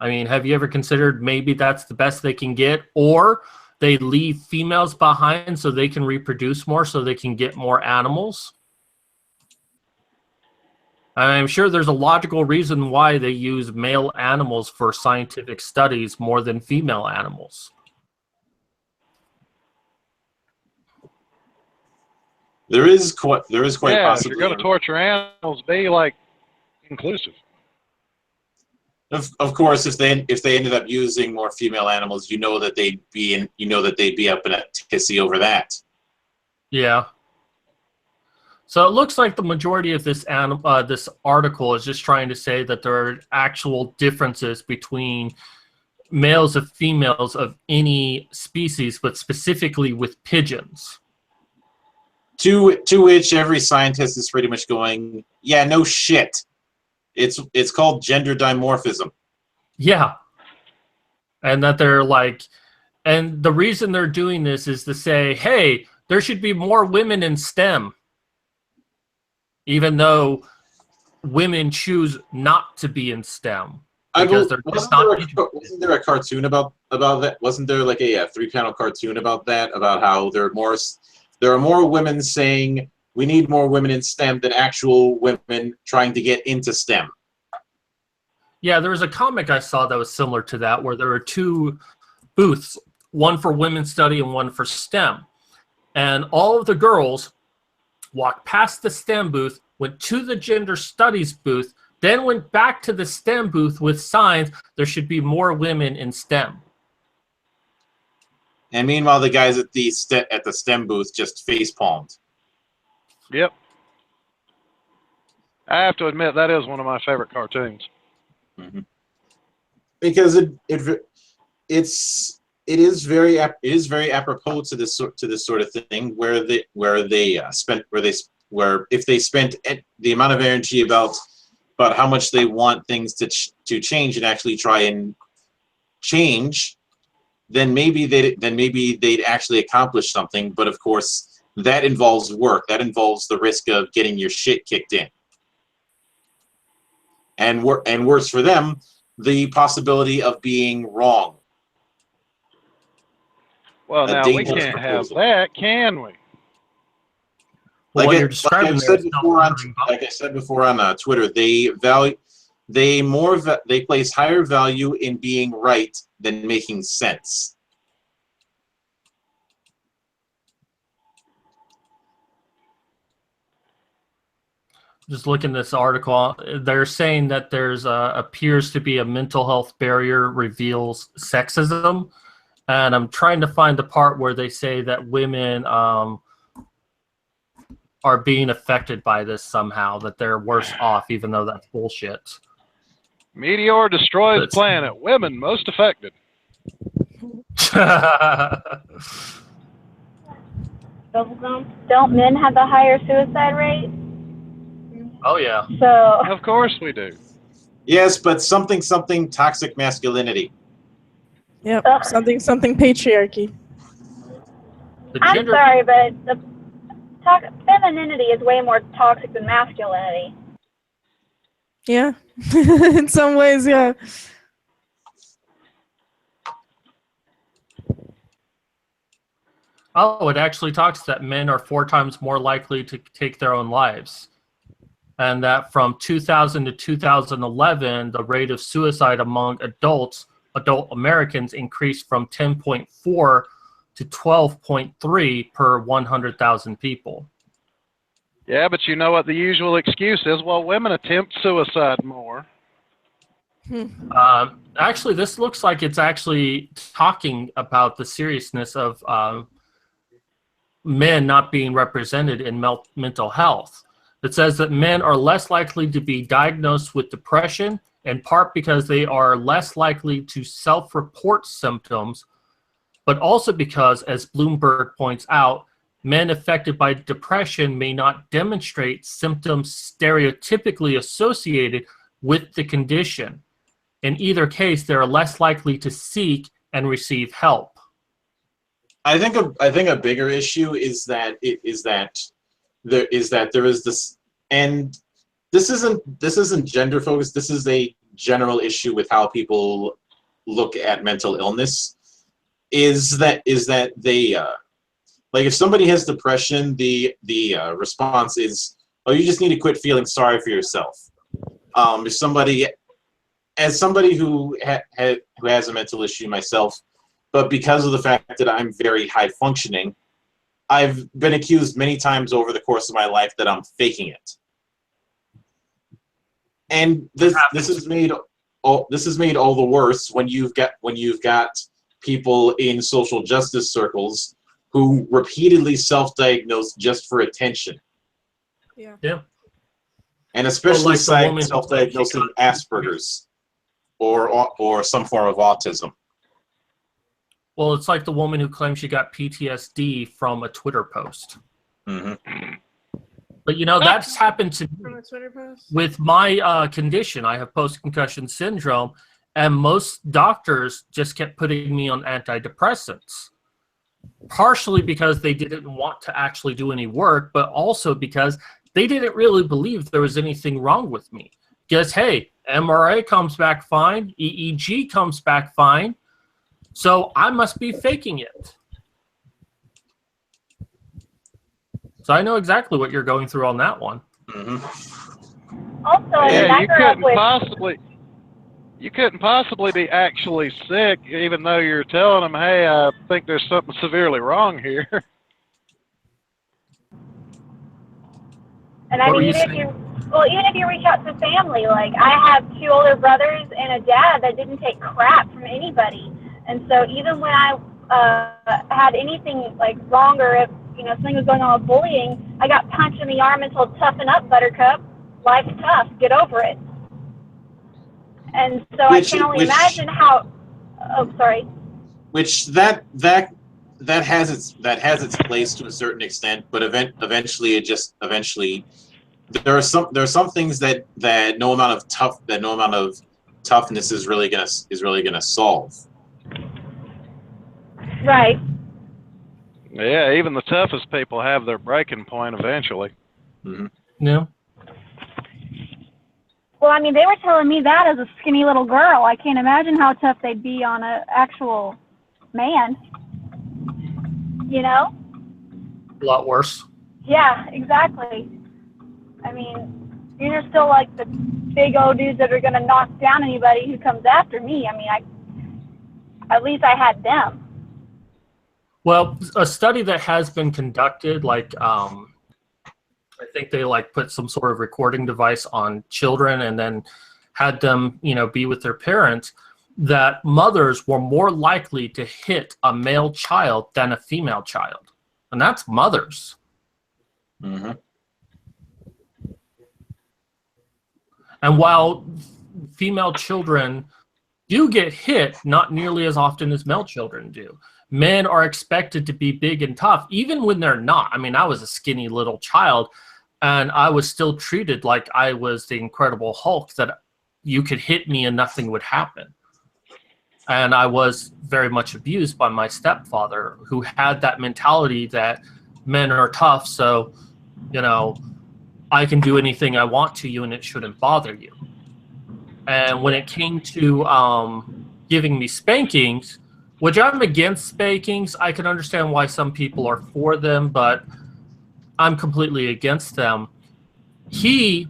I mean, have you ever considered maybe that's the best they can get, or they leave females behind so they can reproduce more, so they can get more animals? I'm sure there's a logical reason why they use male animals for scientific studies more than female animals. There is quite yeah, possibly. If you're going to torture animals, be like inclusive. Of course, if they ended up using more female animals, that they'd be up in a tizzy over that. Yeah. So it looks like the majority of this article is just trying to say that there are actual differences between males and females of any species, but specifically with pigeons. To which every scientist is pretty much going, yeah, no shit. It's called gender dimorphism. Yeah. And that they're like, and the reason they're doing this is to say, hey, there should be more women in STEM. Even though women choose not to be in STEM. Because they're just not. Wasn't there a cartoon about that? Wasn't there like a 3-panel cartoon about that? About how there are more women saying we need more women in STEM than actual women trying to get into STEM. Yeah, there was a comic I saw that was similar to that, where there were 2 booths, one for women's study and one for STEM. And all of the girls walked past the STEM booth, went to the gender studies booth, then went back to the STEM booth with signs there should be more women in STEM. And meanwhile, the guys at the STEM booth just face-palmed. Yep. I have to admit, that is one of my favorite cartoons. Mm-hmm. Because it is very apropos to this sort of thing, where if they spent the amount of energy about how much they want things to change and actually try and change, then maybe they'd actually accomplish something. But of course, that involves work. That involves the risk of getting your shit kicked in. And worse for them, the possibility of being wrong. Well, now we can't have that, can we? Like I said before on Twitter, they place higher value in being right than making sense. Just looking at this article, they're saying that there's appears to be a mental health barrier reveals sexism. And I'm trying to find the part where they say that women are being affected by this somehow, that they're worse off, even though that's bullshit. Meteor destroys planet. Women most affected. Don't men have a higher suicide rate? Oh, yeah. So of course we do. Yes, but something toxic masculinity. Yep, something patriarchy. I'm sorry, but femininity is way more toxic than masculinity. Yeah, in some ways, yeah. Oh, it actually talks that men are 4 times more likely to take their own lives. and that from 2000 to 2011, the rate of suicide among adult Americans increased from 10.4 to 12.3 per 100,000 people. Yeah, but you know what the usual excuse is? Well, women attempt suicide more. Actually, this looks like it's actually talking about the seriousness of men not being represented in mental health. It says that men are less likely to be diagnosed with depression, in part because they are less likely to self-report symptoms, but also because, as Bloomberg points out, men affected by depression may not demonstrate symptoms stereotypically associated with the condition. In either case, they are less likely to seek and receive help. I think a bigger issue is that there is this, and this isn't gender focused. This is a general issue with how people look at mental illness. Is that they like, if somebody has depression, the response is, oh, you just need to quit feeling sorry for yourself. If somebody, as somebody who has a mental issue myself, but because of the fact that I'm very high functioning, I've been accused many times over the course of my life that I'm faking it. And this is made all the worse when you've got people in social justice circles who repeatedly self-diagnose just for attention. Yeah. And especially like self-diagnosing Asperger's or some form of autism. Well, it's like the woman who claims she got PTSD from a Twitter post. Mm-hmm. But that's happened to me From a Twitter post? with my condition. I have post-concussion syndrome, and most doctors just kept putting me on antidepressants. Partially because they didn't want to actually do any work, but also because they didn't really believe there was anything wrong with me. Because, hey, MRI comes back fine, EEG comes back fine, so I must be faking it. So I know exactly what you're going through on that one. Mm-hmm. Also, Yeah, you couldn't possibly be actually sick, even though you're telling them, hey, I think there's something severely wrong here. And I mean, even if you reach out to family, like I have 2 older brothers and a dad that didn't take crap from anybody. And so even when I had anything like wrong, or if something was going on with bullying, I got punched in the arm and told, toughen up, buttercup. Life's tough. Get over it. And so I can only imagine how. Oh, sorry. Which that has its place to a certain extent, but eventually there are some things that no amount of toughness is really gonna solve. Right. Yeah, even the toughest people have their breaking point eventually. Mm-hmm. Yeah. Well, I mean, they were telling me that as a skinny little girl. I can't imagine how tough they'd be on an actual man. A lot worse. Yeah, exactly. I mean, these are still like the big old dudes that are going to knock down anybody who comes after me. I mean, at least I had them. Well, a study that has been conducted, like I think they put some sort of recording device on children and then had them, be with their parents, that mothers were more likely to hit a male child than a female child. And that's mothers. Mm-hmm. And while female children do get hit, not nearly as often as male children do. Men are expected to be big and tough, even when they're not. I mean, I was a skinny little child, and I was still treated like I was the Incredible Hulk, that you could hit me and nothing would happen. And I was very much abused by my stepfather, who had that mentality that men are tough, so, I can do anything I want to you and it shouldn't bother you. And when it came to giving me spankings, which I'm against spankings, I can understand why some people are for them, but I'm completely against them. He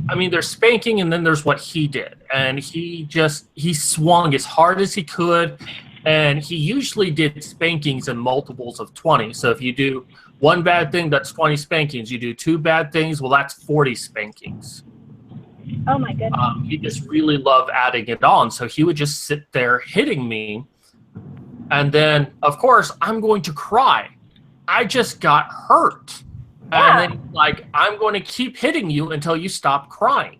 I mean, there's spanking, and then there's what he did. And he swung as hard as he could, and he usually did spankings in multiples of 20. So if you do one bad thing, that's 20 spankings. You do two bad things, well, that's 40 spankings. Oh, my goodness. He just really loved adding it on. So he would just sit there hitting me. And then, of course, I'm going to cry. I just got hurt. Yeah. And then, like, I'm going to keep hitting you until you stop crying.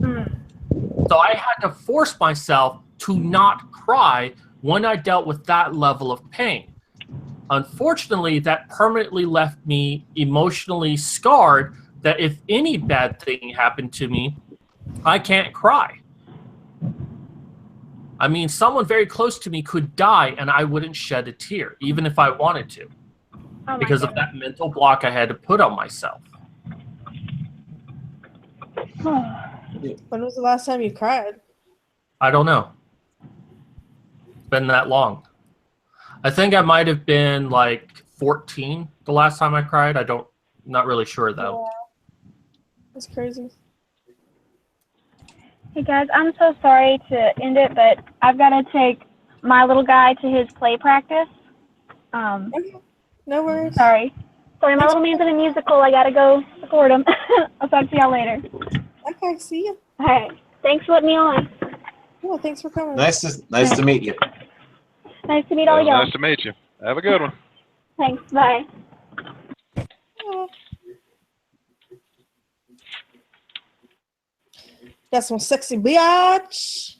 So I had to force myself to not cry when I dealt with that level of pain. Unfortunately, that permanently left me emotionally scarred that if any bad thing happened to me, I can't cry. I mean, someone very close to me could die and I wouldn't shed a tear, even if I wanted to. Because of that mental block I had to put on myself. When was the last time you cried? I don't know. It's been that long. I think I might have been like 14 the last time I cried. Not really sure though. Yeah. That's crazy. Hey guys, I'm so sorry to end it, but I've got to take my little guy to his play practice. Okay. No worries. Sorry, my little man's in a musical. I gotta go support him. I'll talk to y'all later. Okay, see you. All right. Thanks for letting me on. Yeah, thanks for coming. Nice to meet you. Nice to meet all y'all. Nice to meet you. Have a good one. Thanks. Bye. Got some sexy biatch.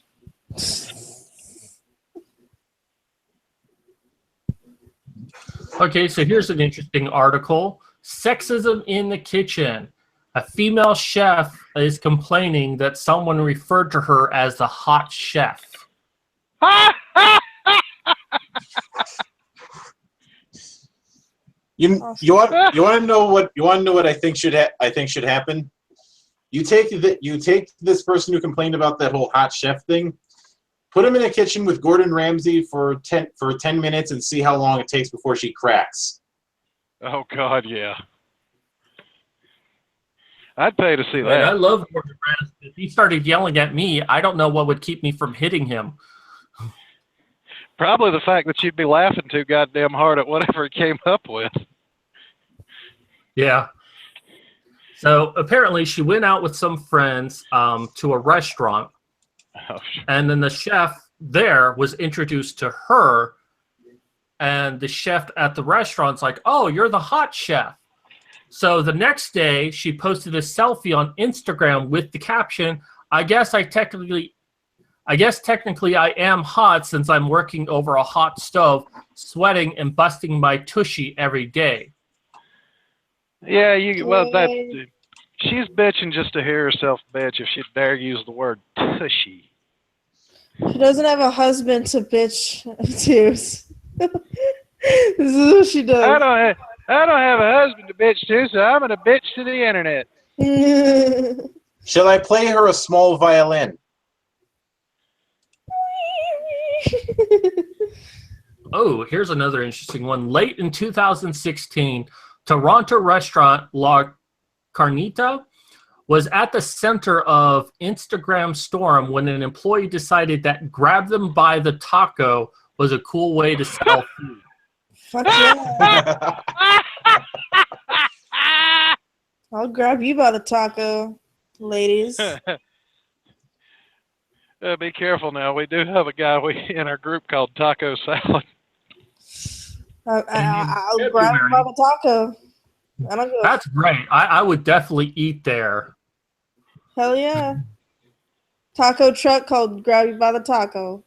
Okay, so here's an interesting article. Sexism in the kitchen. A female chef is complaining that someone referred to her as the hot chef. You want to know what I think should happen? You take this person who complained about that whole hot chef thing, put him in a kitchen with Gordon Ramsay for 10 minutes and see how long it takes before she cracks. Oh God, yeah. I'd pay to see that. Man, I love Gordon Ramsay. If he started yelling at me, I don't know what would keep me from hitting him. Probably the fact that you'd be laughing too goddamn hard at whatever he came up with. Yeah. So apparently she went out with some friends to a restaurant, and then the chef there was introduced to her, and the chef at the restaurant's like, "Oh, you're the hot chef." So the next day she posted a selfie on Instagram with the caption, I guess technically I am hot since I'm working over a hot stove, sweating and busting my tushy every day. Yeah, she's bitching just to hear herself bitch if she dare use the word tushy. She doesn't have a husband to bitch to. This is what she does. I don't have a husband to bitch to, so I'm gonna bitch to the internet. Shall I play her a small violin? Oh, here's another interesting one. Late in 2016, Toronto restaurant La Carnita was at the center of Instagram storm when an employee decided that grab them by the taco was a cool way to sell food. Fuck yeah. I'll grab you by the taco, ladies. Be careful now. We do have a guy in our group called Taco Salad. I'll grab him by the taco. That's great. I would definitely eat there. Hell yeah. Taco truck called Grab You by the Taco.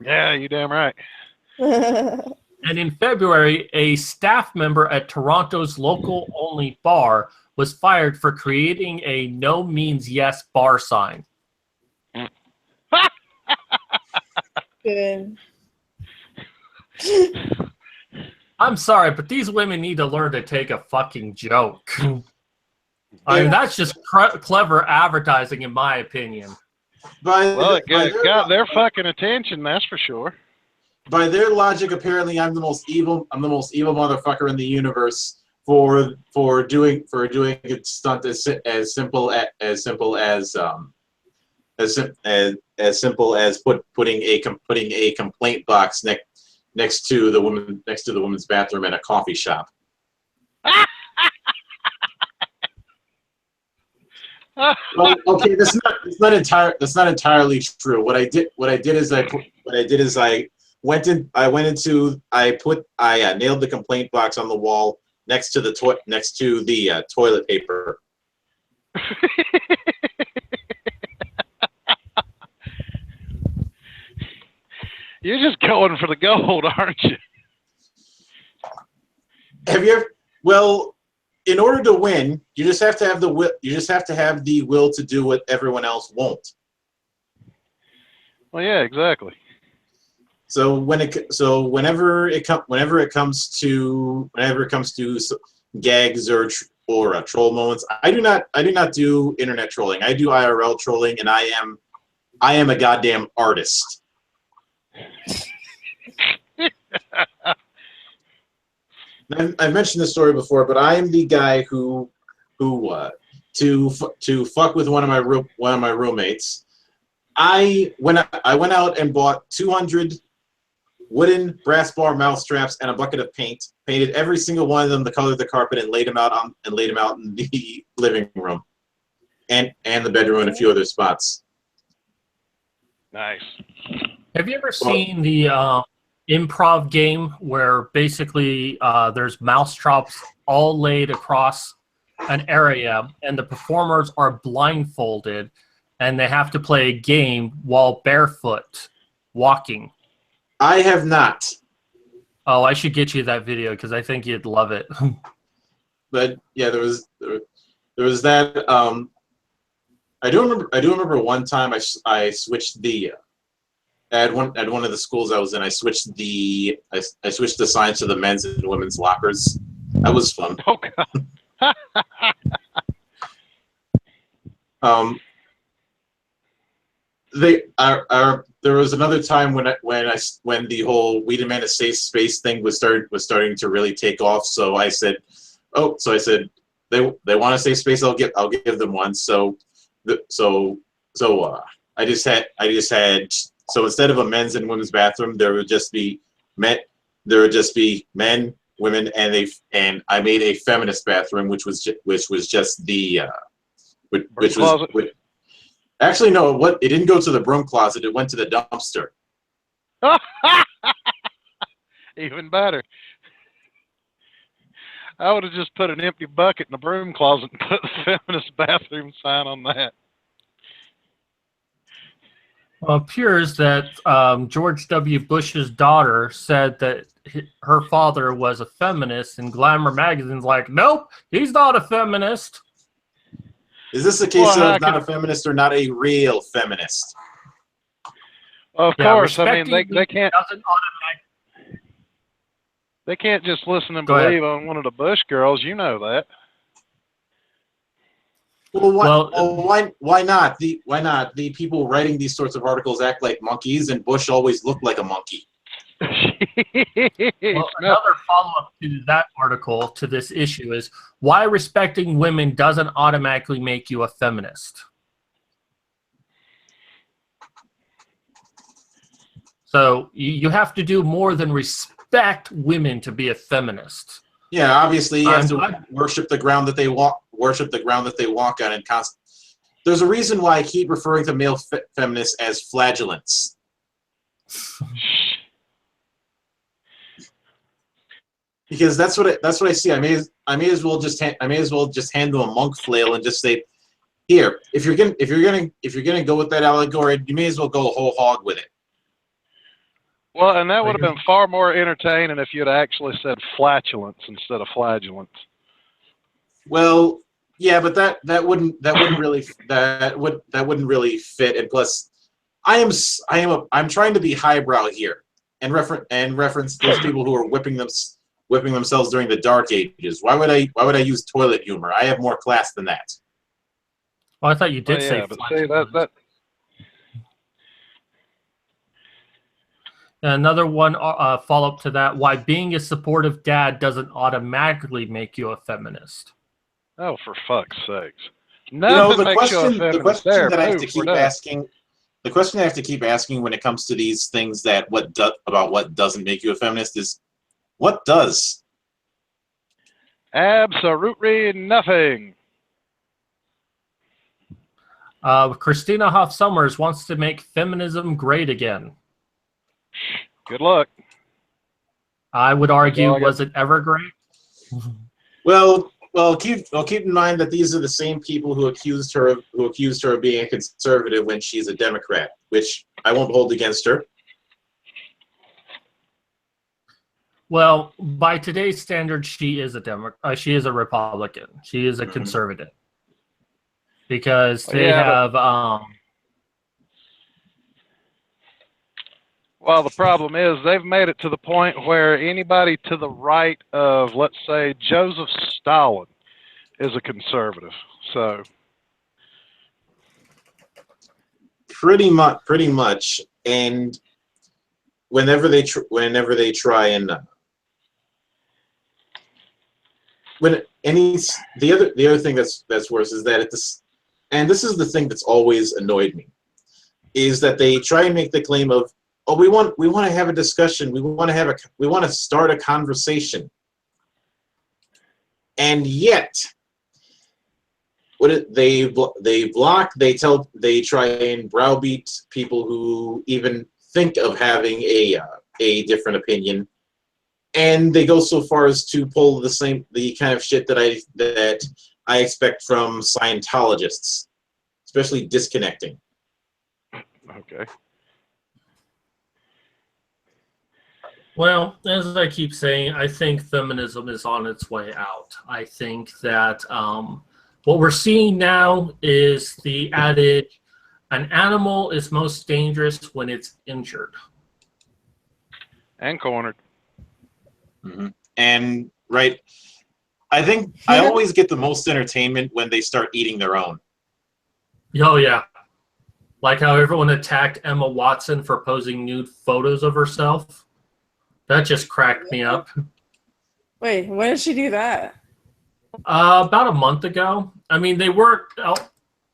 Yeah, you damn right. And in February, a staff member at Toronto's local-only bar was fired for creating a no means yes bar sign. Good. I'm sorry, but these women need to learn to take a fucking joke. I mean, that's just clever advertising, in my opinion. Well, it got their fucking attention, that's for sure. By their logic, apparently, I'm the most evil motherfucker in the universe. doing a stunt as simple as putting a complaint box next to the women's bathroom in a coffee shop. Well, okay, that's not entirely true. What I did is I nailed the complaint box on the wall next to the toilet paper. You're just going for the gold, aren't you? Have you ever? Well, in order to win, you just have to have the will. You just have to have the will to do what everyone else won't. Well, yeah, exactly. So whenever it comes to gags or troll moments, I do not do internet trolling. I do IRL trolling, and I am a goddamn artist. I've mentioned this story before, but I am the guy who to fuck with one of my roommates. I went out and bought 200 wooden brass bar mouth straps and a bucket of paint. Painted every single one of them the color of the carpet and laid them out in the living room, and the bedroom and a few other spots. Nice. Have you ever seen the improv game where basically there's mousetraps all laid across an area and the performers are blindfolded and they have to play a game while barefoot walking? I have not. Oh, I should get you that video because I think you'd love it. But yeah, there was that. I do remember one time I switched the at one of the schools I was in. I switched the signs to the men's and women's lockers. That was fun. Oh God. There was another time when the whole "we demand a safe space" thing was starting to really take off. So I said, they want a safe space. I'll give them one. So instead of a men's and women's bathroom, there would just be men, women, and I made a feminist bathroom, which was just the actually no, it didn't go to the broom closet. It went to the dumpster. Even better. I would have just put an empty bucket in the broom closet and put the feminist bathroom sign on that. Well, it appears that George W. Bush's daughter said that her father was a feminist, and Glamour magazine's like, nope, he's not a feminist. Is this a case of not a feminist or not a real feminist? Of course, I mean they can't. They can't just listen and believe on one of the Bush girls. You know that. Well, why not? Why not? The people writing these sorts of articles act like monkeys, and Bush always looked like a monkey. Well, another follow-up to that article, to this issue, is why respecting women doesn't automatically make you a feminist. So you have to do more than respect women to be a feminist. Yeah, obviously you have to worship the ground that they walk. Worship the ground that they walk on, and there's a reason why I keep referring to male feminists as flagellants. Because that's what I see. I may as well just hand them a monk flail and just say, here, if you're gonna go with that allegory, you may as well go whole hog with it. Well, and that would have been far more entertaining if you'd actually said flatulence instead of flagellants. Well, yeah, but that wouldn't really fit. And plus, I'm trying to be highbrow here and reference those people who are whipping themselves during the Dark Ages. Why would I use toilet humor? I have more class than that. Well, I thought you did say. But see, that. And another one follow-up to that, why being a supportive dad doesn't automatically make you a feminist. Oh, for fuck's sakes. The question that I have to keep asking, the question I have to keep asking when it comes to these things that about what doesn't make you a feminist is, what does? Absolutely nothing. Christina Hoff Summers wants to make feminism great again. Good luck. I would argue, was it ever great? Well, keep in mind that these are the same people who accused her of being a conservative when she's a Democrat, which I won't hold against her. Well, by today's standards, she is a she is a Republican. She is a conservative because they have. Well, the problem is they've made it to the point where anybody to the right of, let's say, Joseph Stalin is a conservative. So pretty much, and whenever they try and the other thing that's worse is that and this is the thing that's always annoyed me, is that they try and make the claim of, oh, we want to have a discussion, we want to start a conversation, and yet they try and browbeat people who even think of having a different opinion, and they go so far as to pull the kind of shit that I expect from Scientologists, especially disconnecting. Okay. Well, as I keep saying, I think feminism is on its way out. I think that what we're seeing now is the adage, an animal is most dangerous when it's injured. And cornered. Mm-hmm. And, right, I think I always get the most entertainment when they start eating their own. Oh, yeah. Like how everyone attacked Emma Watson for posing nude photos of herself. That just cracked me up. Wait, when did she do that? About a month ago. I mean, they weren't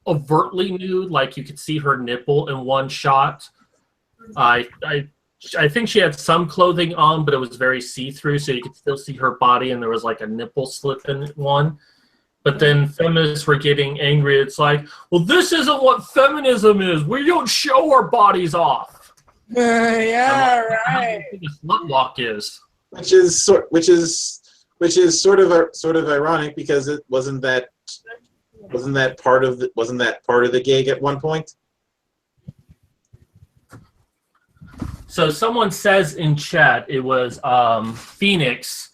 overtly nude, like you could see her nipple in one shot. I think she had some clothing on, but it was very see-through, so you could still see her body, and there was like a nipple slip in one. But then feminists were getting angry. It's like, well, this isn't what feminism is. We don't show our bodies off. Yeah, right. I think a slut walk is. Which is sort of ironic, because it wasn't that part of the gig at one point. So someone says in chat, it was Phoenix,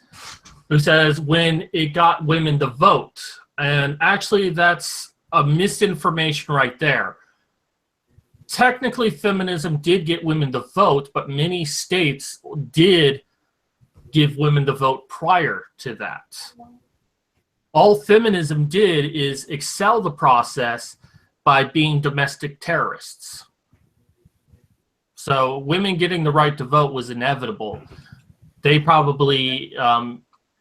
who says when it got women to vote, and actually that's a misinformation right there. Technically, feminism did get women to vote, but many states did give women the vote prior to that. All feminism did is excel the process by being domestic terrorists. So women getting the right to vote was inevitable. They probably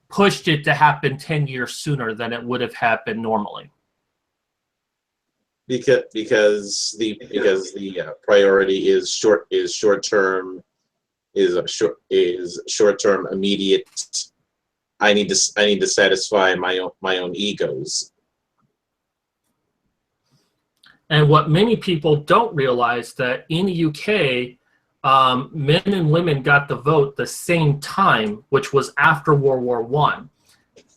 pushed it to happen 10 years sooner than it would have happened normally. Because the priority is short term immediate. I need to satisfy my own egos. And what many people don't realize, that in the UK, men and women got the vote the same time, which was after World War I.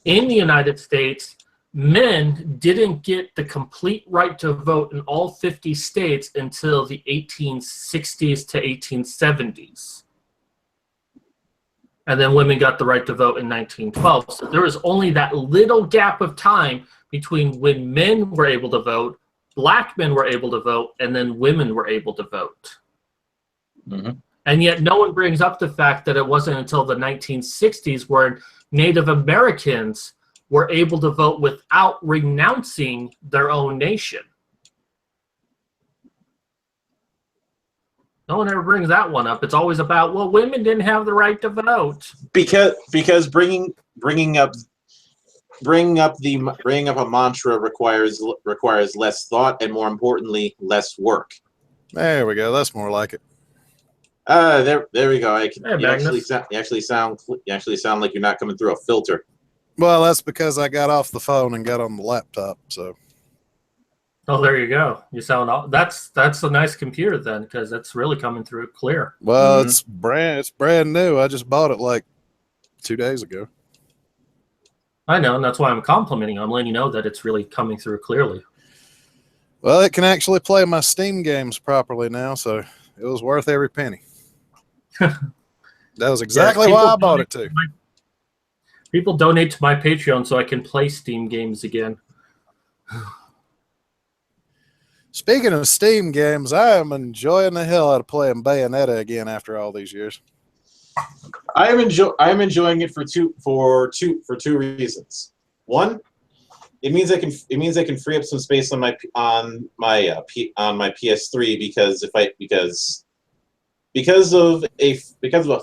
In the United States, men didn't get the complete right to vote in all 50 states until the 1860s to 1870s. And then women got the right to vote in 1912. So there was only that little gap of time between when men were able to vote, black men were able to vote, and then women were able to vote. Mm-hmm. And yet no one brings up the fact that it wasn't until the 1960s where Native Americans were able to vote without renouncing their own nation. No one ever brings that one up. It's always about, well, women didn't have the right to vote. Because bringing up a mantra requires less thought and, more importantly, less work. There we go. That's more like it. There we go. You actually sound like you're not coming through a filter. Well, that's because I got off the phone and got on the laptop. So. Oh, there you go. You sound that's a nice computer then, because it's really coming through clear. Well, it's brand new. I just bought it like 2 days ago. I know, and that's why I'm complimenting you. I'm letting you know that it's really coming through clearly. Well, it can actually play my Steam games properly now, so it was worth every penny. That was exactly why I bought it too. People donate to my Patreon so I can play Steam games again. Speaking of Steam games, I am enjoying the hell out of playing Bayonetta again after all these years. I am enjoying it for two reasons. One, it means I can free up some space on my PS3 because of a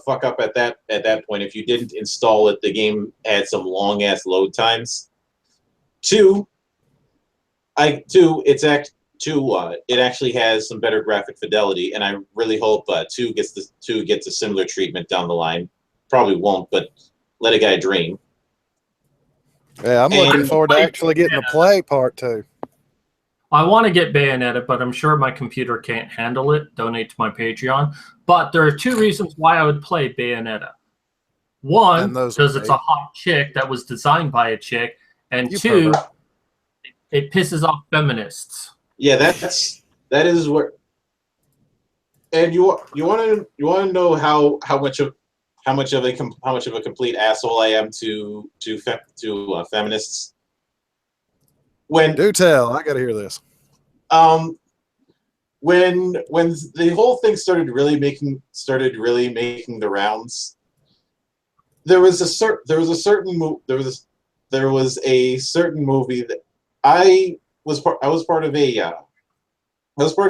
fuck up at that point. If you didn't install it, the game had some long ass load times. It actually has some better graphic fidelity, and I really hope 2 gets a similar treatment down the line. Probably won't, but let a guy dream. Yeah, I'm looking forward to actually getting the play part too. I want to get Bayonetta, but I'm sure my computer can't handle it. Donate to my Patreon. But there are 2 reasons why I would play Bayonetta. One, because it's a hot chick that was designed by a chick, and 2, it pisses off feminists. Yeah, that is what. And you want to know how much of a complete asshole I am to feminists. Do tell, I gotta hear this. When the whole thing started really making the rounds, there was a certain movie that I was part of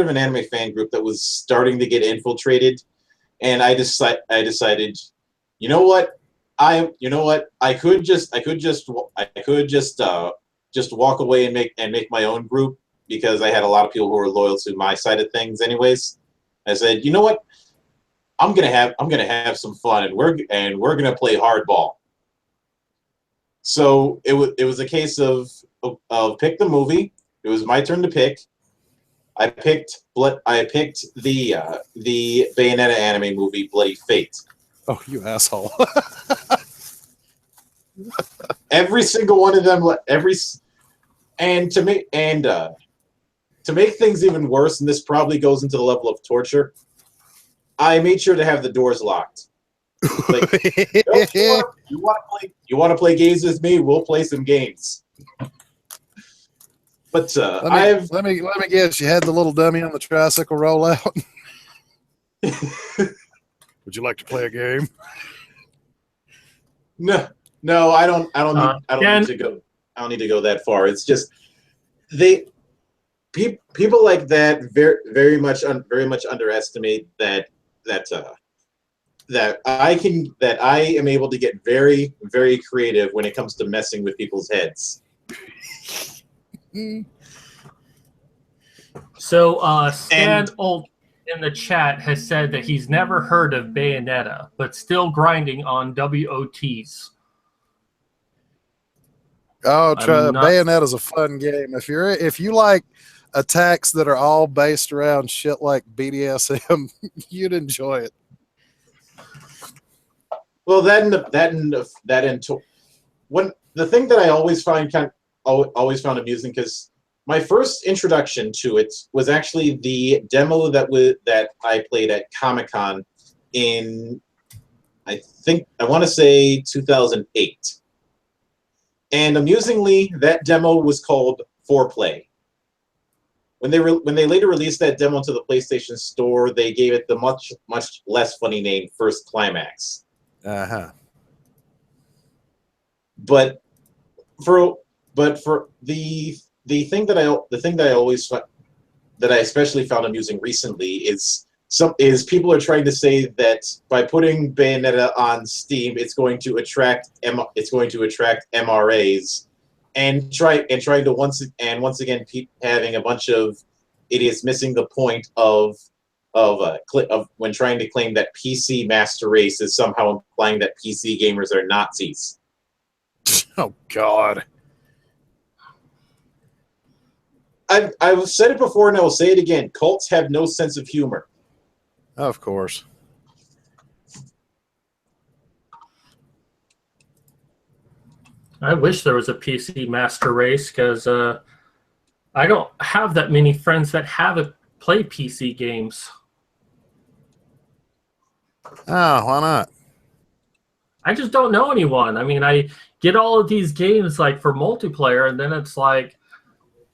an anime fan group that was starting to get infiltrated, and I decided, you know what, I could just walk away and make my own group, because I had a lot of people who were loyal to my side of things anyways. I said, you know what, I'm gonna have some fun, and we're gonna play hardball. So it was a case of pick the movie. It was my turn to pick. I picked the Bayonetta anime movie, Bloody Fate. Oh, you asshole! Every single one of them. To make things even worse, and this probably goes into the level of torture, I made sure to have the doors locked. Like, you want to play games with me? We'll play some games. But let me guess. You had the little dummy on the tricycle roll out. Would you like to play a game? No, I don't need to go that far. It's just people like that very much underestimate that I am able to get very, very creative when it comes to messing with people's heads. So Stan Old in the chat has said that he's never heard of Bayonetta, but still grinding on WOTs. Oh, Bayonetta's a fun game. If you like attacks that are all based around shit like BDSM, you'd enjoy it. Well, the thing that I always found amusing, because my first introduction to it was actually the demo that I played at Comic-Con in, I want to say 2008. And amusingly, that demo was called Foreplay. When they later released that demo to the PlayStation Store, they gave it the much less funny name First Climax. Uh-huh. But for the thing that I especially found amusing recently is people are trying to say that by putting Bayonetta on Steam, it's going to attract MRAs, and trying to once again having a bunch of idiots missing the point of when trying to claim that PC master race is somehow implying that PC gamers are Nazis. Oh God. I've said it before and I will say it again. Cults have no sense of humor. Of course. I wish there was a PC master race because I don't have that many friends that play PC games. Oh, why not? I just don't know anyone. I mean, I get all of these games like for multiplayer, and then it's like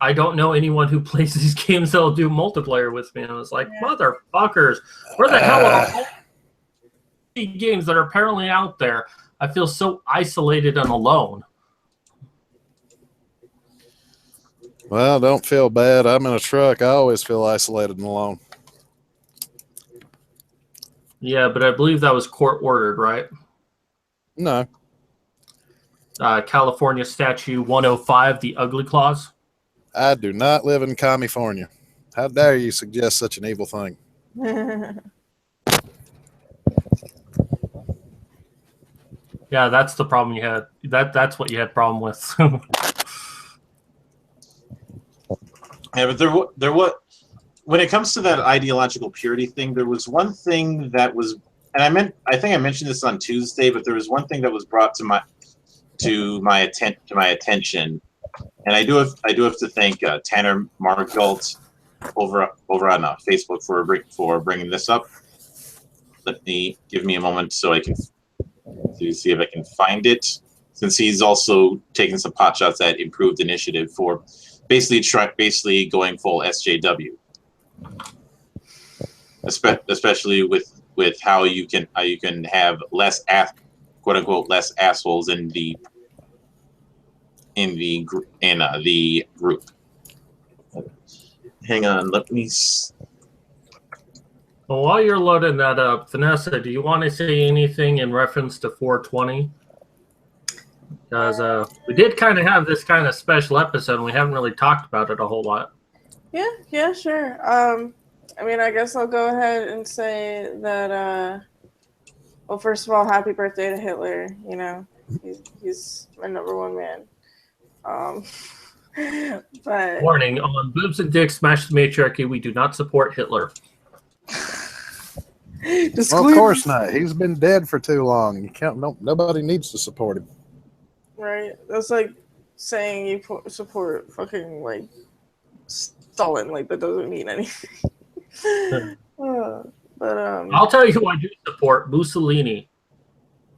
I don't know anyone who plays these games that'll do multiplayer with me. And I was like, motherfuckers, where the hell are all the games that are apparently out there? I feel so isolated and alone. Well, don't feel bad. I'm in a truck. I always feel isolated and alone. Yeah, but I believe that was court ordered, right? No. California Statute 105, the Ugly Clause. I do not live in California. How dare you suggest such an evil thing? Yeah, that's the problem you had. That's what you had problem with. Yeah, but there was, when it comes to that ideological purity thing, there was one thing that was, and I think I mentioned this on Tuesday, but there was one thing that was brought to my attention, and I do have to thank Tanner Margalt over on Facebook for bringing this up. Give me a moment so I can see if I can find it, since he's also taking some pot shots at Improved Initiative for basically going full SJW, especially with how you can have less quote unquote less assholes in the group. Hang on, let me. Well, while you're loading that up, Vanessa, do you want to say anything in reference to 420? Because we did kind of have this kind of special episode, and we haven't really talked about it a whole lot. Yeah, sure. I mean, I guess I'll go ahead and say that, well, first of all, happy birthday to Hitler. You know, he's my number one man. But Warning, on Boobs and Dicks Smash the Matriarchy, we do not support Hitler. Well, of course not. He's been dead for too long. You can't. Nobody needs to support him. Right. That's like saying you support fucking like Stalin. Like that doesn't mean anything. But I'll tell you who I do support: Mussolini.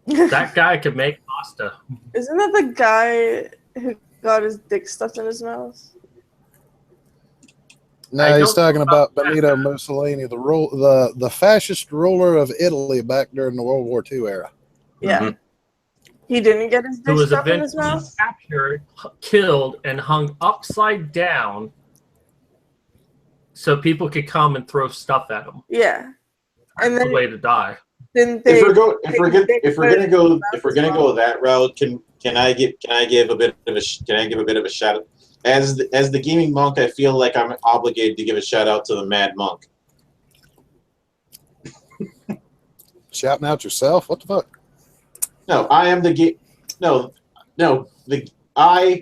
That guy could make pasta. Isn't that the guy who got his dick stuffed in his mouth? No, he's talking about Benito Mussolini, the fascist ruler of Italy back during the World War II era. Yeah. Mm-hmm. He didn't get his dick stuffed in his mouth? Captured, killed, and hung upside down so people could come and throw stuff at him. Yeah. And then the way to die. If we're gonna go that route, can I give a bit of a shout out? As the gaming monk, I feel like I'm obligated to give a shout out to the Mad Monk. Shouting out yourself? What the fuck? No, the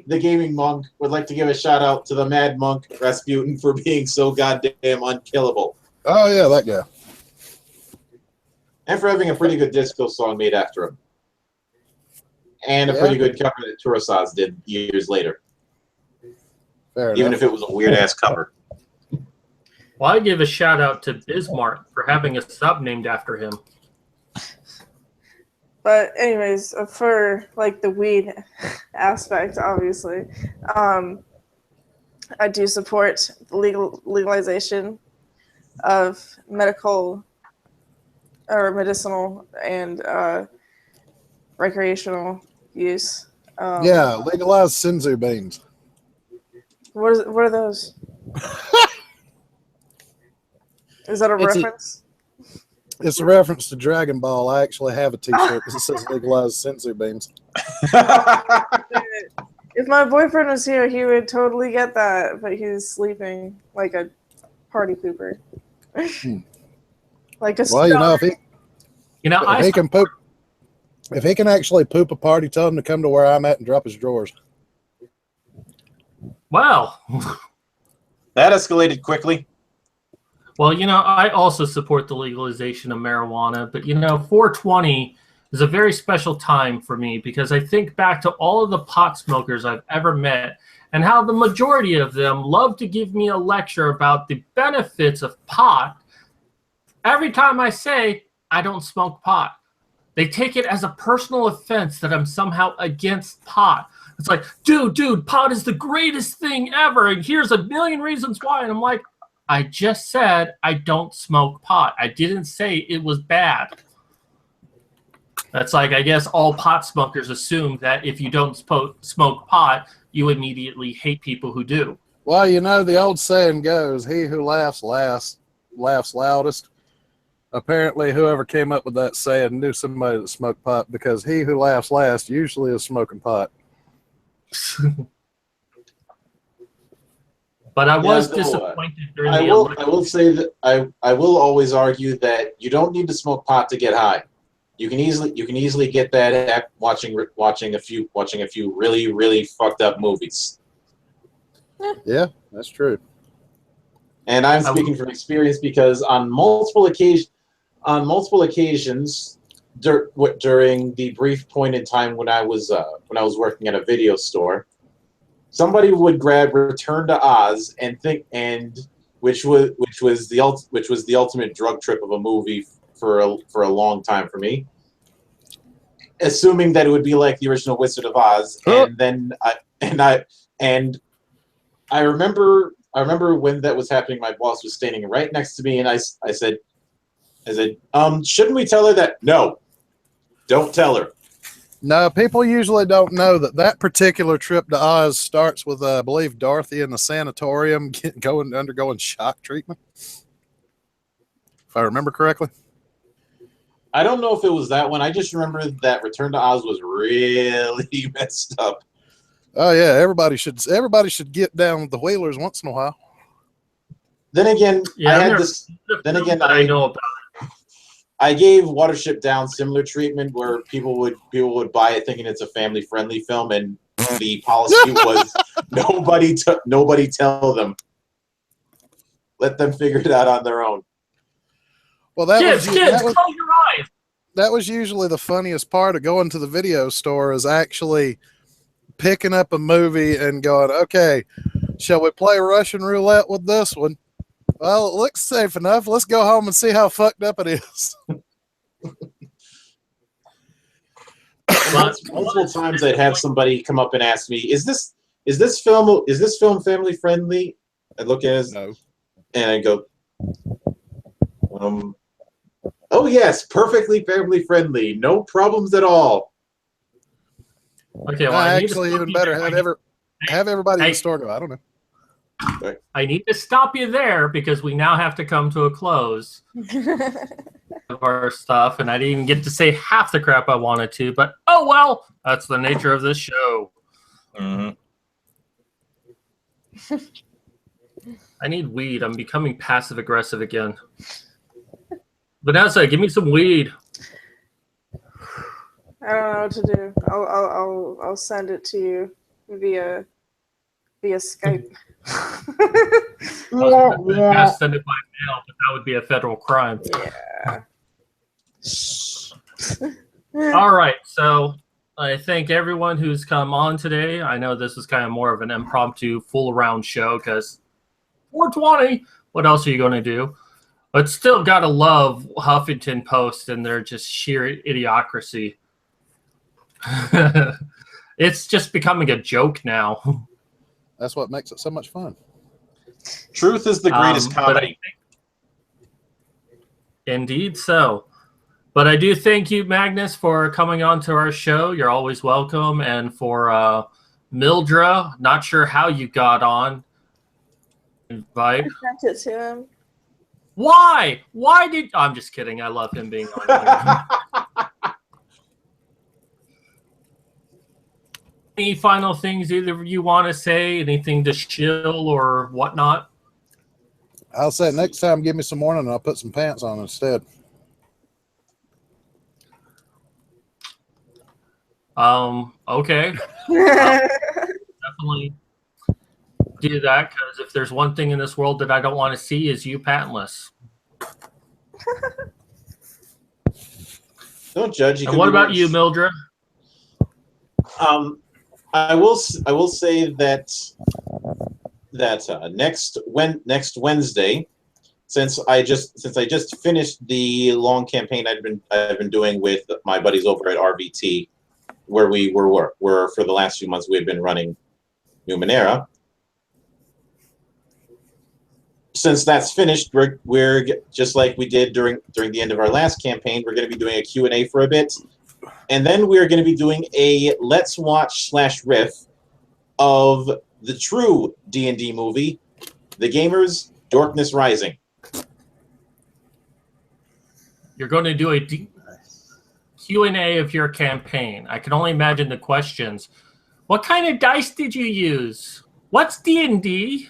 gaming monk, would like to give a shout out to the Mad Monk Rasputin for being so goddamn unkillable. Oh yeah, that guy. And for having a pretty good disco song made after him. And a pretty good cover that Turasaz did years later. Fair Even enough. if it was a weird ass cover. Well, I give a shout out to Bismarck for having a sub named after him. But anyways, for like the weed aspect, obviously, I do support the legalization of medical or medicinal and recreational use. Yeah, legalize Sinzu beans. What are those? Is that a reference? It's a reference to Dragon Ball. I actually have a T-shirt that says legalized senzu beans. If my boyfriend was here, he would totally get that, but he's sleeping like a party pooper. Like a well, you know, if he can poop, if he can actually poop a party, tell him to come to where I'm at and drop his drawers. Wow. That escalated quickly. Well, you know, I also support the legalization of marijuana, but, you know, 420 is a very special time for me because I think back to all of the pot smokers I've ever met and how the majority of them love to give me a lecture about the benefits of pot every time I say I don't smoke pot. They take it as a personal offense that I'm somehow against pot. It's like, dude, pot is the greatest thing ever, and here's a million reasons why. And I'm like, I just said I don't smoke pot. I didn't say it was bad. That's like, I guess all pot smokers assume that if you don't smoke pot, you immediately hate people who do. Well, you know, the old saying goes, he who laughs last laughs loudest. Apparently, whoever came up with that saying knew somebody that smoked pot because he who laughs last usually is smoking pot. But I was disappointed during I will say that I will always argue that you don't need to smoke pot to get high. You can easily get that at watching a few really fucked up movies. Yeah, that's true. And I'm speaking from experience because on multiple occasions during the brief point in time when I was working at a video store, somebody would grab Return to Oz which was the ultimate drug trip of a movie for a long time for me, assuming that it would be like the original Wizard of Oz. And then I remember when that was happening, my boss was standing right next to me, and I said, shouldn't we tell her that? No, don't tell her. No, people usually don't know that particular trip to Oz starts with, I believe, Dorothy in the sanatorium undergoing shock treatment. If I remember correctly. I don't know if it was that one. I just remember that Return to Oz was really messed up. Oh yeah, everybody should get down with the Wheelers once in a while. Then again, I know about it. I gave Watership Down similar treatment where people would buy it thinking it's a family friendly film, and the policy was nobody tell them. Let them figure it out on their own. Well, kids, close your eyes. That was usually the funniest part of going to the video store, is actually picking up a movie and going, okay, shall we play Russian roulette with this one? Well, it looks safe enough. Let's go home and see how fucked up it is. Multiple times I'd have somebody come up and ask me, "Is this film family friendly?" I look at it, no, and I go, "Oh yes, perfectly family friendly, no problems at all." Okay, well, actually, even better, have everybody in the store go, I don't know. I need to stop you there because we now have to come to a close of our stuff, and I didn't even get to say half the crap I wanted to, but oh well, that's the nature of this show. Mm-hmm. I need weed. I'm becoming passive aggressive again. Vanessa, give me some weed. I don't know what to do. I'll send it to you via Skype. Yeah. Send it by mail, but that would be a federal crime. Yeah. All right, so I thank everyone who's come on today. I know this was kind of more of an impromptu, full-around show because 420. What else are you going to do? But still, gotta love Huffington Post and their just sheer idiocracy. It's just becoming a joke now. That's what makes it so much fun. Truth is the greatest comedy. Indeed so. But I do thank you, Magnus, for coming on to our show. You're always welcome. And for Mildra, not sure how you got on. Invite. I sent it to him. Why? Why did... I'm just kidding. I love him being on here. Any final things either of you want to say? Anything to shill or whatnot? I'll say next time, give me some warning and I'll put some pants on instead. Okay. Definitely do that, because if there's one thing in this world that I don't want to see is you pantless. Don't judge. And what about you, Mildred? I will say that next Wednesday, since I just finished the long campaign I've been doing with my buddies over at RVT, where we were for the last few months we had been running Numenera. Since that's finished, we're just like we did during the end of our last campaign. We're going to be doing a Q&A for a bit, and then we're going to be doing a Let's Watch / riff of the true D&D movie, The Gamers, Darkness Rising. You're going to do a Q&A of your campaign. I can only imagine the questions. What kind of dice did you use? What's D&D?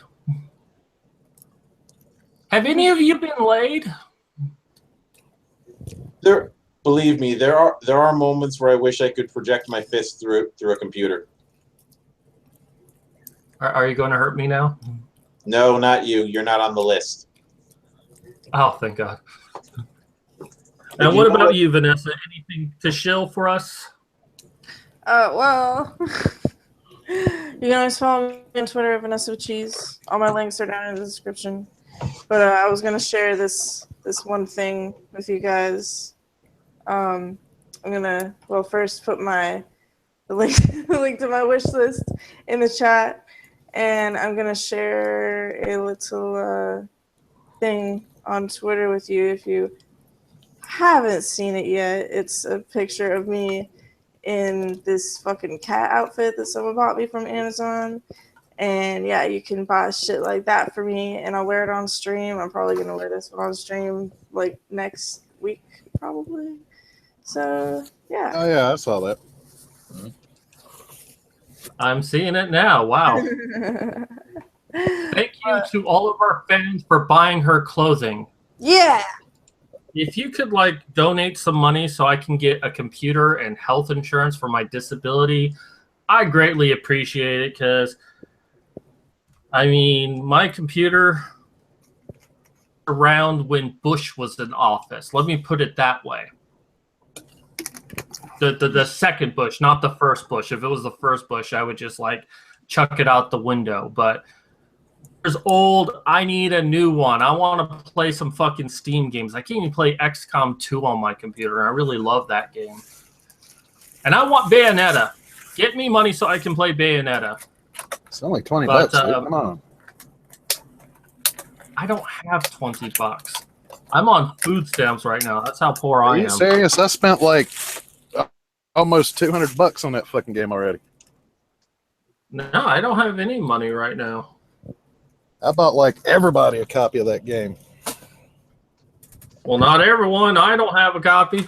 Have any of you been laid? Believe me, there are moments where I wish I could project my fist through a computer. Are you going to hurt me now? No, not you. You're not on the list. Oh, thank God. And what about you, Vanessa? Anything to shill for us? Well, you can always follow me on Twitter at Vanessa with Cheese. All my links are down in the description. But I was gonna share this one thing with you guys. I'm gonna first put the link to my wish list in the chat, and I'm gonna share a little thing on Twitter with you if you haven't seen it yet. It's a picture of me in this fucking cat outfit that someone bought me from Amazon. And yeah, you can buy shit like that for me, and I'll wear it on stream. I'm probably gonna wear this one on stream like next week, probably. So yeah. Oh yeah, I saw that. I'm seeing it now. Wow. Thank you to all of our fans for buying her clothing. Yeah. If you could donate some money so I can get a computer and health insurance for my disability, I greatly appreciate it, because I mean, my computer around when Bush was in office. Let me put it that way. The second Bush, not the first Bush. If it was the first Bush, I would just chuck it out the window. But it's old. I need a new one. I want to play some fucking Steam games. I can't even play XCOM 2 on my computer. I really love that game. And I want Bayonetta. Get me money so I can play Bayonetta. It's only $20 bucks. Come on. I don't have $20. I'm on food stamps right now. That's how poor I am. Are you serious? I spent almost $200 on that fucking game already. No, I don't have any money right now. I bought everybody a copy of that game. Well, not everyone. I don't have a copy.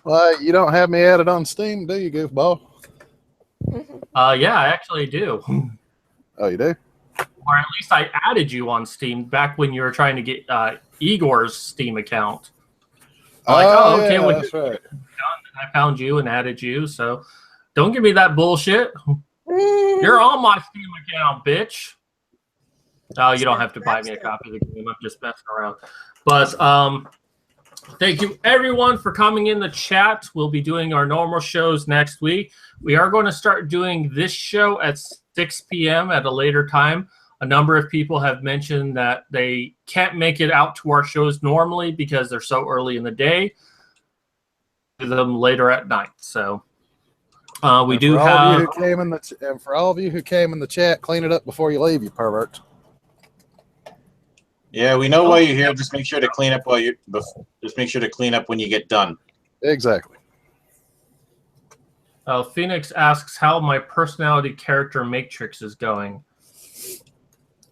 Well, you don't have me added on Steam, do you, goofball? Yeah, I actually do. Oh, you do? Or at least I added you on Steam back when you were trying to get Igor's Steam account. Okay, yeah, well, that's right. I found you and added you, so don't give me that bullshit. You're on my Steam account, bitch. Oh, you don't have to buy me a copy of the game. I'm just messing around. But thank you, everyone, for coming in the chat. We'll be doing our normal shows next week. We are going to start doing this show at 6 p.m. at a later time. A number of people have mentioned that they can't make it out to our shows normally because they're so early in the day. Do them later at night. So we do have. And for all of you who came in the chat, clean it up before you leave, you perverts. Yeah, we know why you're here. Just make sure to clean up just make sure to clean up when you get done. Exactly. Phoenix asks how my personality character matrix is going.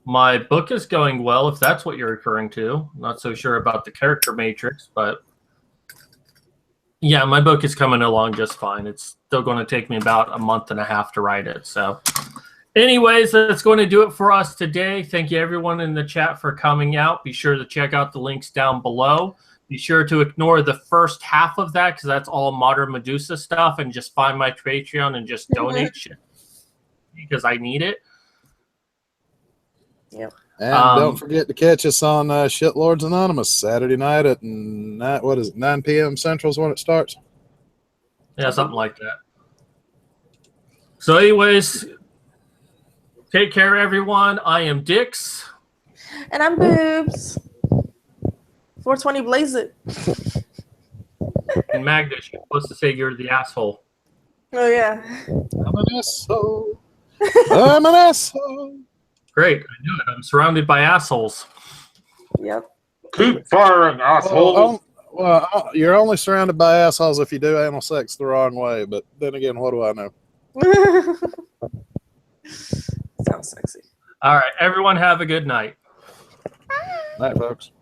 My book is going well, if that's what you're referring to. I'm not so sure about the character matrix, but yeah, my book is coming along just fine. It's still going to take me about a month and a half to write it. So anyways, that's going to do it for us today. Thank you, everyone in the chat, for coming out. Be sure to check out the links down below. Be sure to ignore the first half of that because that's all modern Medusa stuff, and just find my Patreon and just donate shit because I need it. Yep. And don't forget to catch us on Shitlords Anonymous Saturday night at 9 p.m. Central is when it starts. Yeah, something like that. So anyways, take care, everyone. I am Dix. And I'm Boobs. 420 blaze it. And Magda, you're supposed to say you're the asshole. Oh, yeah. I'm an asshole. I'm an asshole. Great. I knew it. I'm surrounded by assholes. Yep. Keep firing, asshole. Well, you're only surrounded by assholes if you do anal sex the wrong way. But then again, what do I know? Sounds sexy. All right. Everyone have a good night. Night, folks.